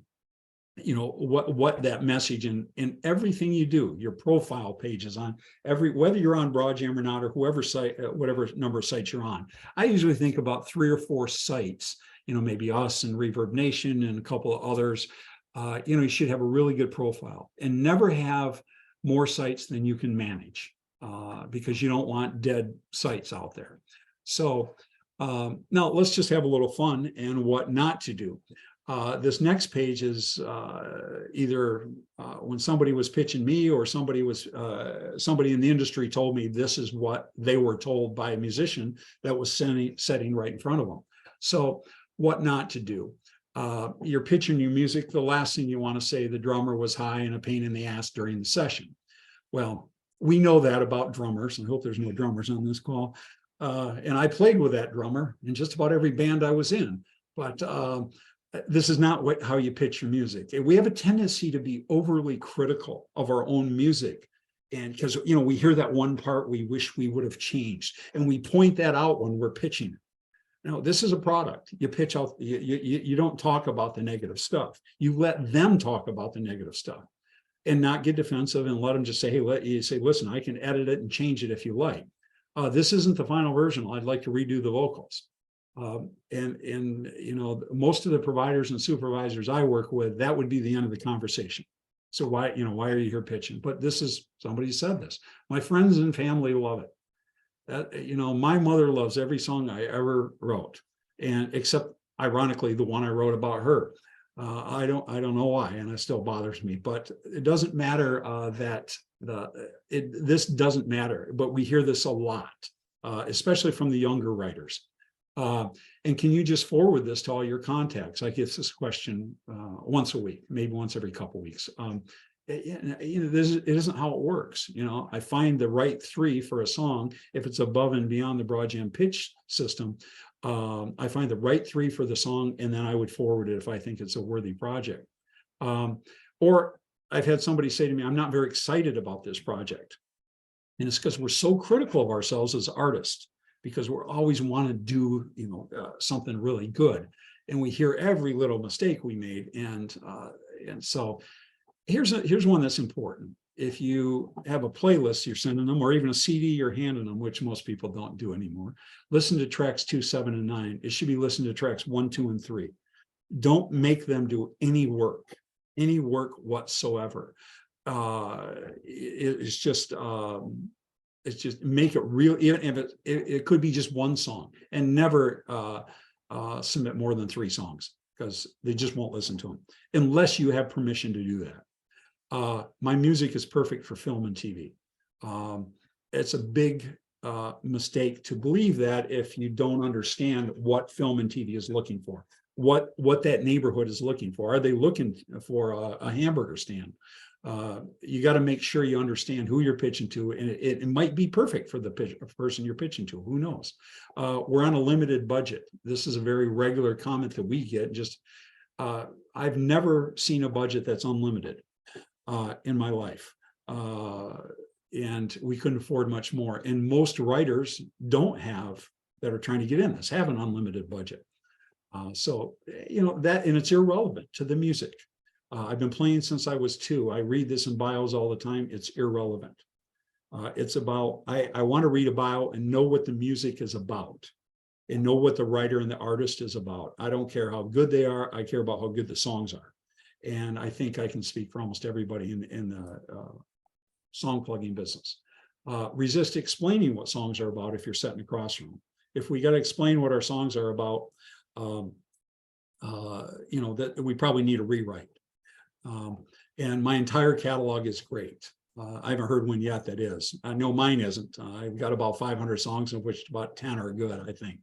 what that message and everything you do, your profile pages on whether you're on Broadjam or not, or whatever number of sites you're on. I usually think about 3 or 4 sites, maybe us and Reverb Nation and a couple of others. You should have a really good profile and never have more sites than you can manage, because you don't want dead sites out there. So now let's just have a little fun and what not to do. This next page is either when somebody was pitching me or somebody in the industry told me this is what they were told by a musician that was setting right in front of them. So what not to do. You're pitching your music. The last thing you want to say, the drummer was high and a pain in the ass during the session. Well, we know that about drummers. I hope there's no drummers on this call. And I played with that drummer in just about every band I was in. But this is not how you pitch your music. We have a tendency to be overly critical of our own music. And because, we hear that one part we wish we would have changed. And we point that out when we're pitching it. No, this is a product. You pitch out, you don't talk about the negative stuff. You let them talk about the negative stuff and not get defensive and let them just say, hey, listen, I can edit it and change it if you like. This isn't the final version. I'd like to redo the vocals. And most of the providers and supervisors I work with, that would be the end of the conversation. So why are you here pitching? But somebody said this. My friends and family love it. My mother loves every song I ever wrote, and except ironically the one I wrote about her. I don't know why, and it still bothers me. But it doesn't matter this doesn't matter. But we hear this a lot, especially from the younger writers. And can you just forward this to all your contacts? I get this question once a week, maybe once every couple of weeks. It isn't how it works. I find the right 3 for a song. If it's above and beyond the Broadjam pitch system, I find the right 3 for the song, and then I would forward it if I think it's a worthy project. Or I've had somebody say to me, I'm not very excited about this project. And it's because we're so critical of ourselves as artists, because we're always want to do, something really good. And we hear every little mistake we made. And so here's one that's important. If you have a playlist you're sending them, or even a CD you're handing them, which most people don't do anymore, listen to tracks 2, 7, and 9. It should be listened to tracks 1, 2, and 3. Don't make them do any work whatsoever. It's just make it real. Even if it could be just one song, and never submit more than 3 songs, because they just won't listen to them unless you have permission to do that. My music is perfect for film and TV. It's a big mistake to believe that if you don't understand what film and TV is looking for, what that neighborhood is looking for. Are they looking for a hamburger stand? You got to make sure you understand who you're pitching to, and it might be perfect for the person you're pitching to. Who knows? We're on a limited budget. This is a very regular comment that we get. Just I've never seen a budget that's unlimited in my life, and we couldn't afford much more. And most writers that are trying to get in this have an unlimited budget. So that, and it's irrelevant to the music. I've been playing since I was 2. I read this in bios all the time. It's irrelevant. It's about, I want to read a bio and know what the music is about, and know what the writer and the artist is about. I don't care how good they are. I care about how good the songs are. And I think I can speak for almost everybody in the song plugging business. Resist explaining what songs are about if you're setting across from them. If we got to explain what our songs are about, that we probably need a rewrite. And my entire catalog is great. I haven't heard one yet that is. I know mine isn't. I've got about 500 songs, of which about 10 are good, I think.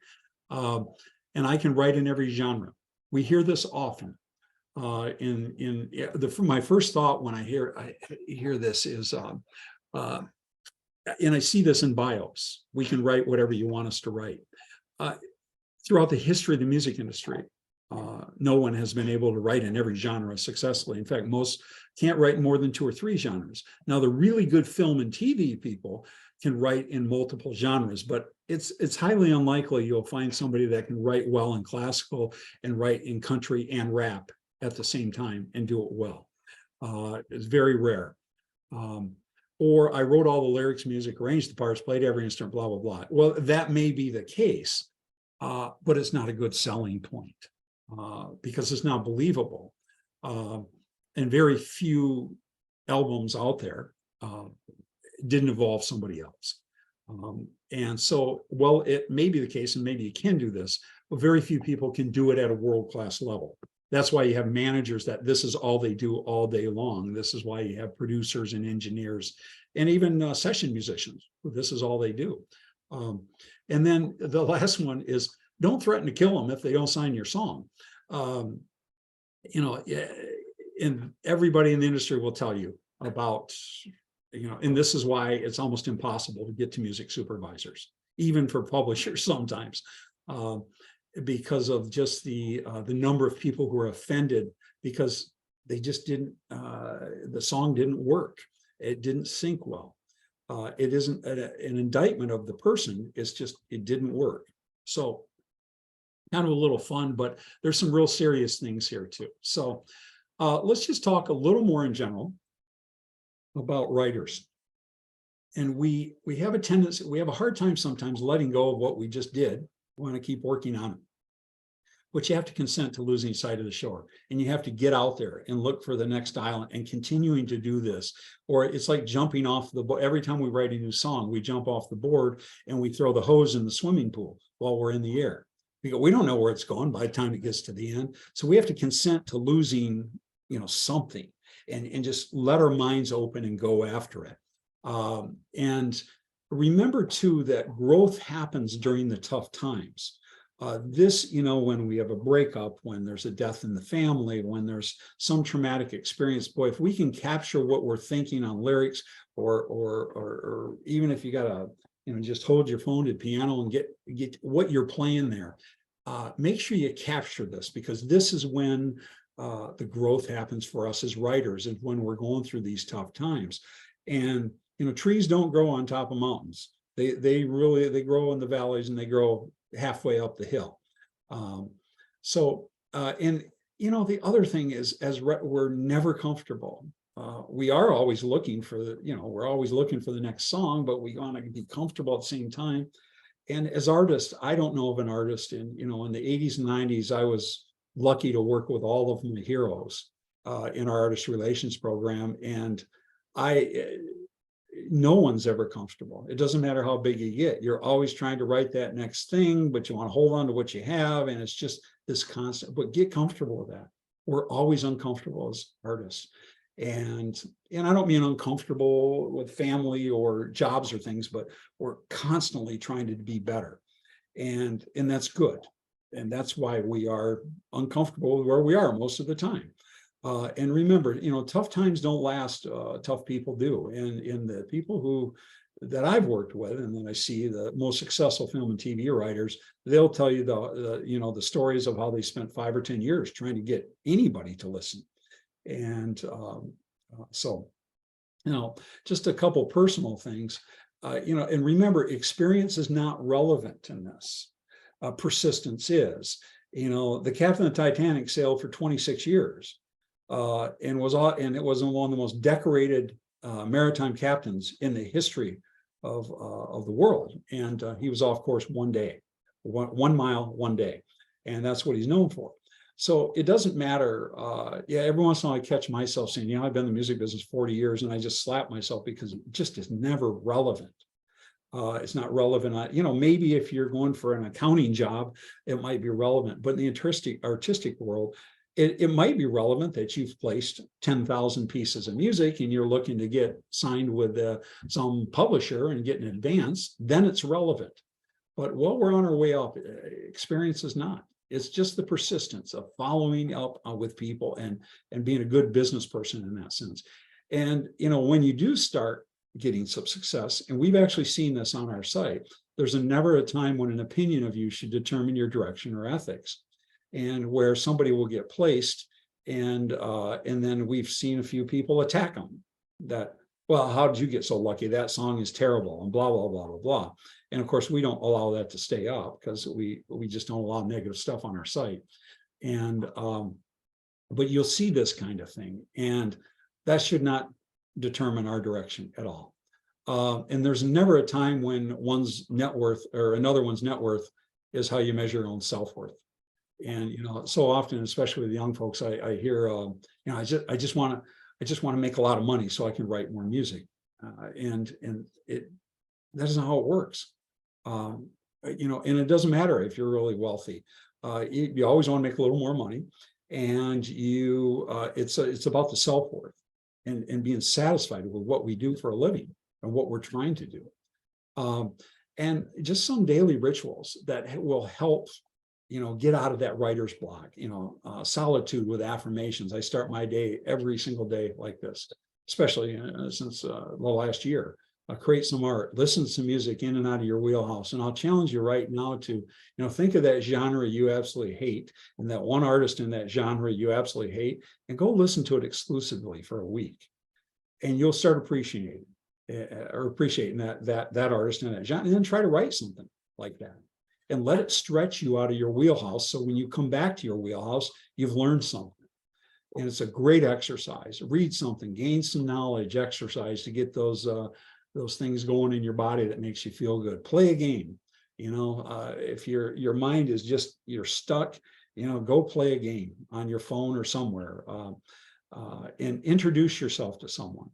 And I can write in every genre. We hear this often. My first thought when I hear this is, and I see this in bios. We can write whatever you want us to write. Throughout the history of the music industry, no one has been able to write in every genre successfully. In fact, most can't write more than 2 or 3 genres. Now, the really good film and TV people can write in multiple genres, but it's highly unlikely you'll find somebody that can write well in classical and write in country and rap at the same time and do it well. It's very rare. Or I wrote all the lyrics, music, arranged the parts, played every instrument, blah, blah, blah. Well, that may be the case, but it's not a good selling point. Because it's not believable, and very few albums out there didn't involve somebody else. And so, well, it may be the case, and maybe you can do this, but very few people can do it at a world-class level. That's why you have managers that this is all they do all day long. This is why you have producers and engineers, and even session musicians. This is all they do. And then the last one is, don't threaten to kill them if they don't sign your song. And everybody in the industry will tell you about, and this is why it's almost impossible to get to music supervisors, even for publishers sometimes, because of just the number of people who are offended because they just didn't, the song didn't work. It didn't sync well. It isn't an indictment of the person. It's just, it didn't work. So kind of a little fun, but there's some real serious things here too. So let's just talk a little more in general about writers. And we have a tendency, we have a hard time sometimes letting go of what we just did. We want to keep working on it. but you have to consent to losing sight of the shore, and you have to get out there and look for the next island and continuing to do this. Or it's like jumping off the board. Every time we write a new song, we jump off the board and we throw the hose in the swimming pool while we're in the air. We don't know where it's going by the time it gets to the end. So we have to consent to losing, something, and just let our minds open and go after it. And remember too, that growth happens during the tough times. When we have a breakup, when there's a death in the family, when there's some traumatic experience, boy, if we can capture what we're thinking on lyrics, or even if you gotta, just hold your phone to the piano and get what you're playing there, make sure you capture this, because this is when the growth happens for us as writers, and when we're going through these tough times. And trees don't grow on top of mountains. They grow in the valleys, and they grow halfway up the hill. The other thing is, we're never comfortable. We are always looking for the next song, but we want to be comfortable at the same time. And as artists, I don't know of an artist in the 80s and 90s. I was lucky to work with all of my heroes in our artist relations program, and no one's ever comfortable. It doesn't matter how big you get. You're always trying to write that next thing, but you want to hold on to what you have. And it's just this constant, but get comfortable with that. We're always uncomfortable as artists. And I don't mean uncomfortable with family or jobs or things, but we're constantly trying to be better. And that's good. And that's why we are uncomfortable where we are most of the time. And remember, tough times don't last, tough people do. And the people that I've worked with, and then I see the most successful film and TV writers, they'll tell you the stories of how they spent 5 or 10 years trying to get anybody to listen. And just a couple personal things, and remember, experience is not relevant in this. Persistence is. The captain of the Titanic sailed for 26 years. And it was one of the most decorated maritime captains in the history of the world. And he was off course one day, one mile, one day. And that's what he's known for. So it doesn't matter. Every once in a while I catch myself saying, I've been in the music business 40 years, and I just slap myself because it just is never relevant. It's not relevant. Maybe if you're going for an accounting job, it might be relevant. But in the artistic world, it might be relevant that you've placed 10,000 pieces of music and you're looking to get signed with some publisher and get an advance. Then it's relevant. But while we're on our way up, experience is not. It's just the persistence of following up with people and being a good business person in that sense. And when you do start getting some success, and we've actually seen this on our site, there's never a time when an opinion of you should determine your direction or ethics. And where somebody will get placed, and then we've seen a few people attack them. That, well, how did you get so lucky? That song is terrible, and blah blah blah blah blah. And of course, we don't allow that to stay up, because we just don't allow negative stuff on our site. And but you'll see this kind of thing, and that should not determine our direction at all. And there's never a time when one's net worth or another one's net worth is how you measure your own self-worth. And so often, especially with the young folks, I hear, I just want to make a lot of money so I can write more music, and that isn't how it works. And it doesn't matter if you're really wealthy. You always want to make a little more money, and it's about the self-worth and being satisfied with what we do for a living and what we're trying to do, and just some daily rituals that will help get out of that writer's block. Solitude with affirmations. I start my day every single day like this, especially since the last year. Create some art, listen to some music in and out of your wheelhouse. And I'll challenge you right now to, think of that genre you absolutely hate, and that one artist in that genre you absolutely hate, and go listen to it exclusively for a week. And you'll start appreciating that artist in that genre, and then try to write something like that. And let it stretch you out of your wheelhouse. So when you come back to your wheelhouse, you've learned something. And it's a great exercise. Read something, gain some knowledge, exercise to get those things going in your body that makes you feel good. Play a game. If your mind is you're stuck go play a game on your phone or somewhere, and introduce yourself to someone.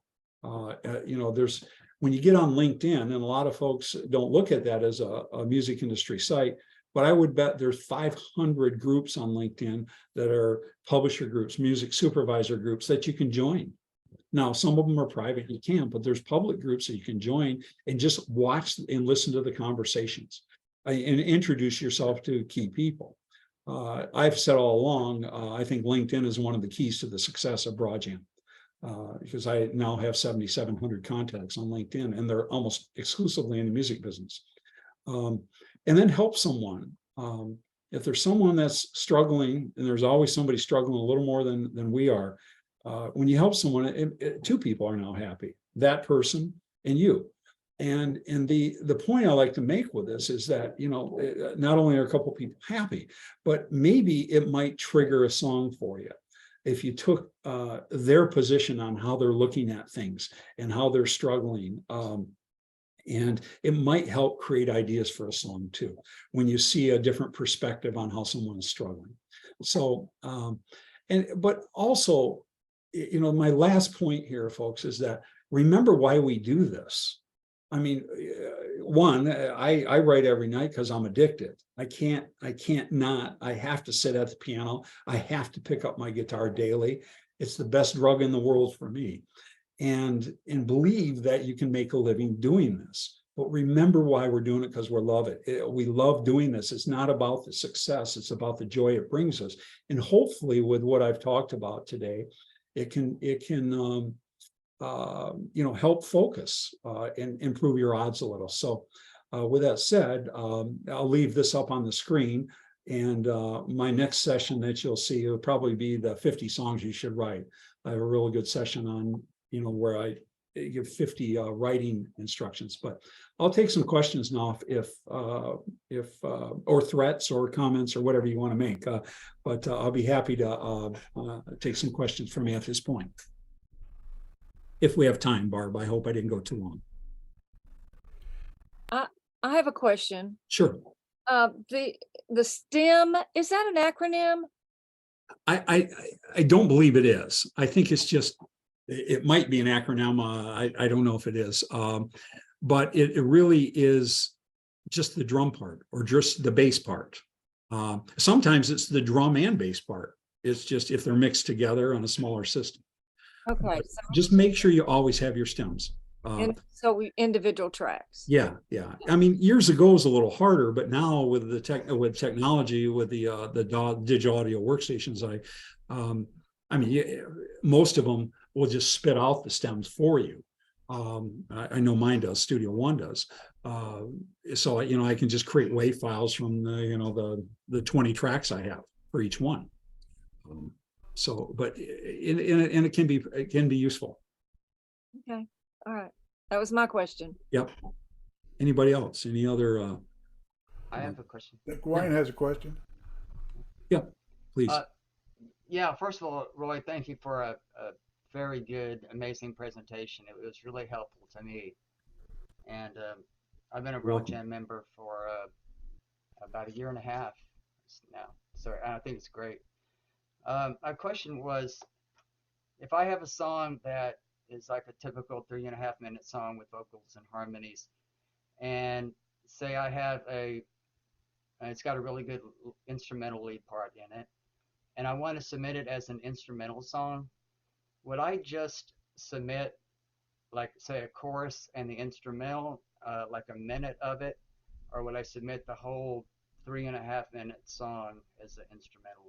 There's, when you get on LinkedIn, and a lot of folks don't look at that as a music industry site, but I would bet there's 500 groups on LinkedIn that are publisher groups, music supervisor groups that you can join. Now, some of them are private, you can't, but there's public groups that you can join and just watch and listen to the conversations and introduce yourself to key people. I've said all along, I think LinkedIn is one of the keys to the success of Broadjam, because I now have 7,700 contacts on LinkedIn, and they're almost exclusively in the music business. And then help someone. If there's someone that's struggling, and there's always somebody struggling a little more than we are, when you help someone, two people are now happy, that person and you. And the point I like to make with this is that, not only are a couple people happy, but maybe it might trigger a song for you. If you took their position on how they're looking at things and how they're struggling, and it might help create ideas for a song too, when you see a different perspective on how someone is struggling. So, but also, my last point here, folks, is that remember why we do this. I mean, one, I write every night because I'm addicted. I can't not. I have to sit at the piano. I have to pick up my guitar daily. It's the best drug in the world for me. And believe that you can make a living doing this. But remember why we're doing it, because we love it. We love doing this. It's not about the success. It's about the joy it brings us. And hopefully with what I've talked about today, it can help focus and improve your odds a little. So with that said, I'll leave this up on the screen, and my next session that you'll see will probably be the 50 songs you should write. I have a really good session on, where I give 50 writing instructions, but I'll take some questions now if or threats or comments or whatever you want to make, but I'll be happy to take some questions from you at this point. If we have time, Barb. I hope I didn't go too long. I have a question. Sure. The STEM, is that an acronym? I don't believe it is. I think it's just, it might be an acronym. I don't know if it is, but it really is just the drum part or just the bass part. Sometimes it's the drum and bass part. It's just if they're mixed together on a smaller system. Okay. Just make sure you always have your stems. So individual tracks. Yeah. I mean, years ago it was a little harder, but now with the technology, with the digital audio workstations, I mean, most of them will just spit out the stems for you. I know mine does. Studio One does. So I can just create WAV files from the 20 tracks I have for each one. But it can be useful. Okay. All right. That was my question. Yep. Anybody else? Any other? I have a question. I think Wayne has a question. Yeah, please. Yeah, first of all, Roy, thank you for a very good, amazing presentation. It was really helpful to me. And I've been a Broadjam member for about 1.5 years now. So I think it's great. My question was, if I have a song that is like a typical 3.5-minute song with vocals and harmonies, and say I have it's got a really good instrumental lead part in it, and I want to submit it as an instrumental song, would I just submit, like, say, a chorus and the instrumental, like a minute of it, or would I submit the whole 3.5-minute song as an instrumental?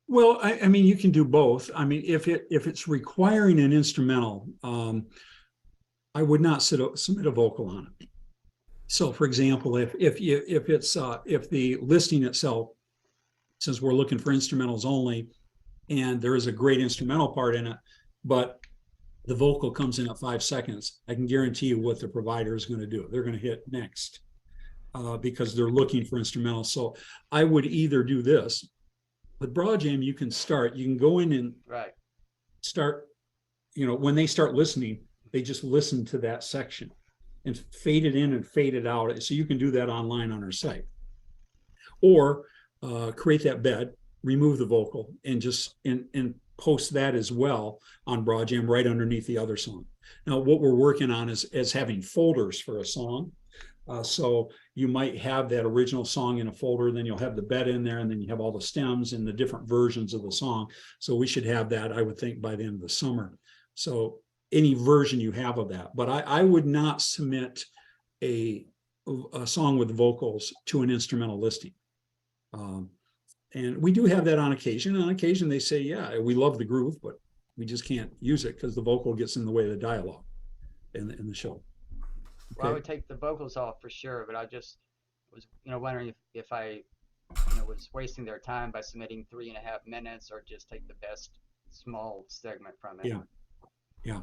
Well, I mean, you can do both. I mean, if it's requiring an instrumental, I would not submit a vocal on it. So, for example, if the listing itself, since we're looking for instrumentals only, and there is a great instrumental part in it, but the vocal comes in at 5 seconds, I can guarantee you what the provider is going to do. They're going to hit next because they're looking for instrumentals. So I would either do this. With Broadjam, you can go in and start, when they start listening, they just listen to that section and fade it in and fade it out. So you can do that online on our site. Or create that bed remove the vocal and just and post that as well on Broadjam right underneath the other song. Now, what we're working on is having folders for a song. So you might have that original song in a folder, then you'll have the bed in there, and then you have all the stems and the different versions of the song. So we should have that, I would think, by the end of the summer. So any version you have of that. But I would not submit a song with vocals to an instrumental listing. And we do have that on occasion. On occasion, they say, yeah, we love the groove, but we just can't use it because the vocal gets in the way of the dialogue in the show. Well, I would take the vocals off for sure, but I just was, wondering if I, was wasting their time by submitting 3.5 minutes, or just take the best small segment from it. Yeah.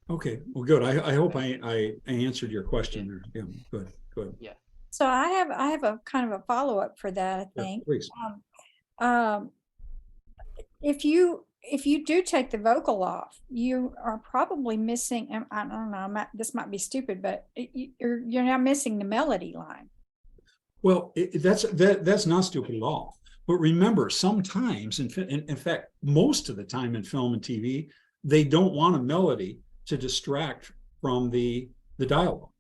Okay. Well, good. I hope I answered your question there. Yeah. Good. Yeah. So I have a kind of a follow-up for that, I think. Yeah, please. If you do take the vocal off, you are probably missing, and I don't know, this might be stupid, but you're now missing the melody line. Well, that's not stupid at all. But remember, sometimes, in fact, most of the time in film and TV, they don't want a melody to distract from the dialogue.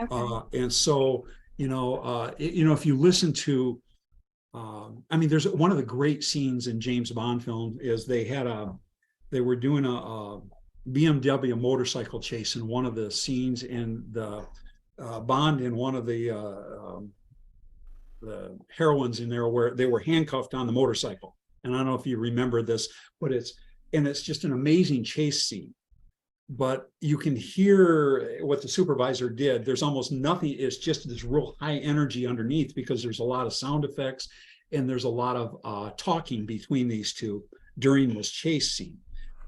Okay. And so, if you listen to, there's one of the great scenes in James Bond film is they were doing a BMW motorcycle chase in one of the scenes, and the Bond in one of the heroines in there where they were handcuffed on the motorcycle. And I don't know if you remember this, but it's just an amazing chase scene. But you can hear what the supervisor did. There's almost nothing. It's just this real high energy underneath because there's a lot of sound effects and there's a lot of talking between these two during this chase scene.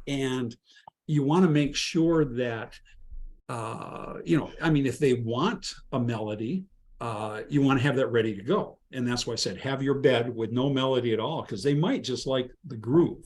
And you want to make sure that, if they want a melody, you want to have that ready to go. And that's why I said, have your bed with no melody at all, because they might just like the groove.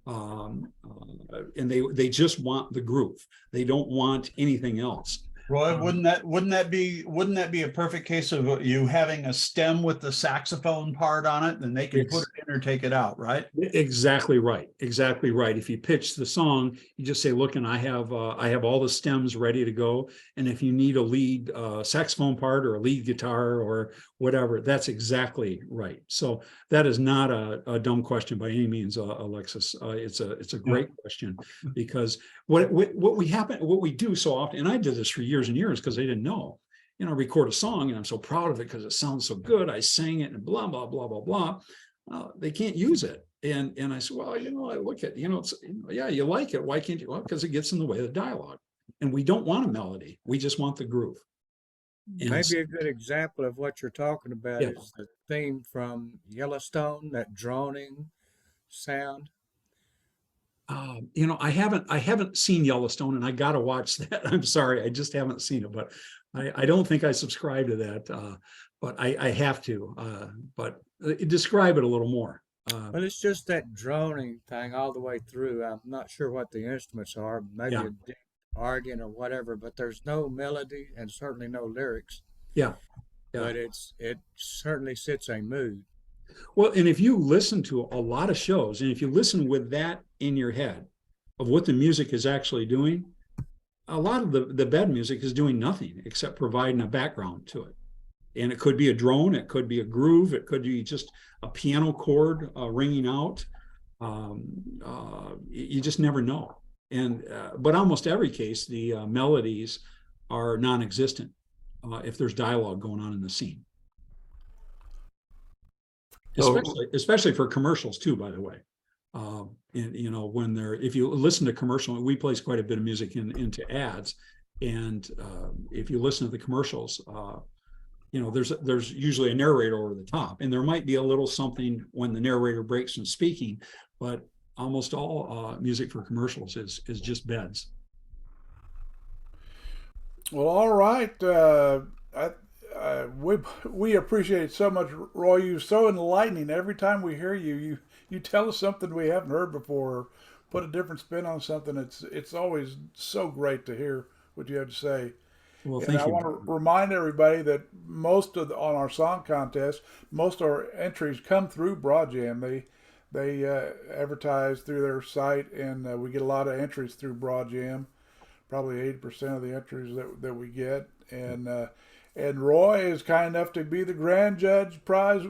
And they just want the groove. They don't want anything else. Roy, wouldn't that be a perfect case of you having a stem with the saxophone part on it, and they can put it in or take it out, right? Exactly right. If you pitch the song, you just say, "Look, and I have all the stems ready to go, and if you need a lead saxophone part or a lead guitar or whatever, that's exactly right." So that is not a dumb question by any means, Alexis. It's a great question, because what we do so often, and I did this for years and years because I didn't know, record a song and I'm so proud of it because it sounds so good. I sang it and blah, blah, blah, blah, blah. They can't use it. And I said, well, I look at, yeah, you like it. Why can't you? Well, because it gets in the way of the dialogue, and we don't want a melody. We just want the groove. And maybe a good example of what you're talking about is the theme from Yellowstone, that droning sound. I haven't seen Yellowstone, and I got to watch that. I'm sorry, I just haven't seen it, but I don't think I subscribe to that. But I have to. But describe it a little more. Well, it's just that droning thing all the way through. I'm not sure what the instruments are, maybe a deep organ or whatever, but there's no melody and certainly no lyrics. Yeah. But it certainly sets a mood. Well, and if you listen to a lot of shows, and if you listen with that in your head of what the music is actually doing, a lot of the bed music is doing nothing except providing a background to it. And it could be a drone, it could be a groove, it could be just a piano chord ringing out. You just never know. And but almost every case, the melodies are non-existent if there's dialogue going on in the scene. Especially for commercials too, by the way. And when if you listen to commercial, we place quite a bit of music into ads, and if you listen to the commercials, there's usually a narrator over the top, and there might be a little something when the narrator breaks from speaking, but almost all music for commercials is just beds. Well, all right. We appreciate it so much, Roy. You're so enlightening. Every time we hear you tell us something we haven't heard before, or put a different spin on something. It's always so great to hear what you have to say. Well, And thank I you. want to remind everybody that on our song contest, most of our entries come through Broadjam. They advertise through their site, and we get a lot of entries through Broadjam. Probably 80% of the entries that we get, and Roy is kind enough to be the grand judge prize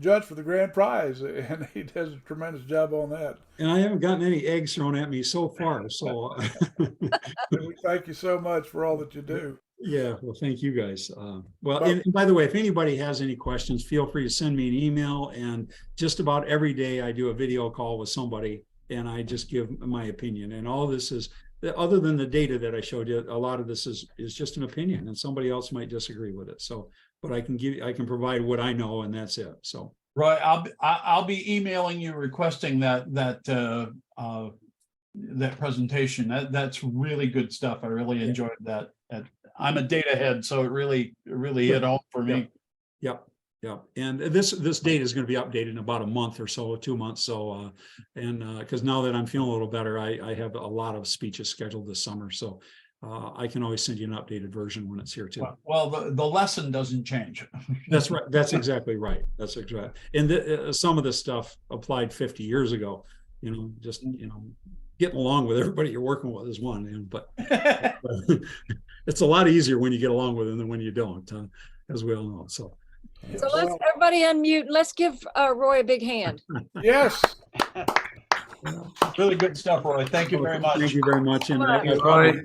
judge for the grand prize, and he does a tremendous job on that. And I haven't gotten any eggs thrown at me so far. So And we thank you so much for all that you do. yeah, well, thank you guys. Well, But- and by the way, if anybody has any questions, feel free to send me an email. And just about every day I do a video call with somebody and I just give my opinion. And all this is, other than the data that I showed you, a lot of this is just an opinion, and somebody else might disagree with it. So, but I can provide what I know, and that's it. So, Roy, I'll be emailing you requesting that presentation. That's really good stuff. I really enjoyed that. I'm a data head, so it really hit home for me. Yep. Yeah, and this data is going to be updated in about a month or so, 2 months. So, because now that I'm feeling a little better, I have a lot of speeches scheduled this summer, so I can always send you an updated version when it's here too. Well, the lesson doesn't change. That's right. That's exactly right. That's exactly. And some of this stuff applied 50 years ago. Just getting along with everybody you're working with is one, but it's a lot easier when you get along with them than when you don't, as we all know. So. So let's everybody unmute. And let's give Roy a big hand. Yes. Really good stuff, Roy. Thank you very much. Thank you very much. And I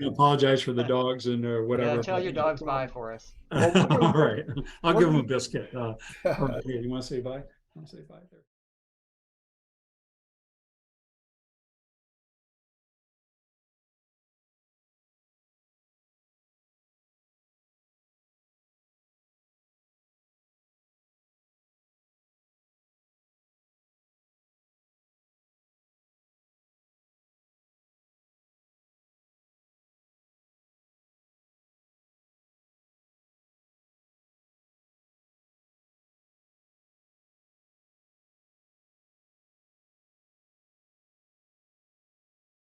apologize for the dogs and whatever. Yeah, tell your dogs bye for us. All right. I'll give them a biscuit. All right. You want to say bye? Want to say bye there?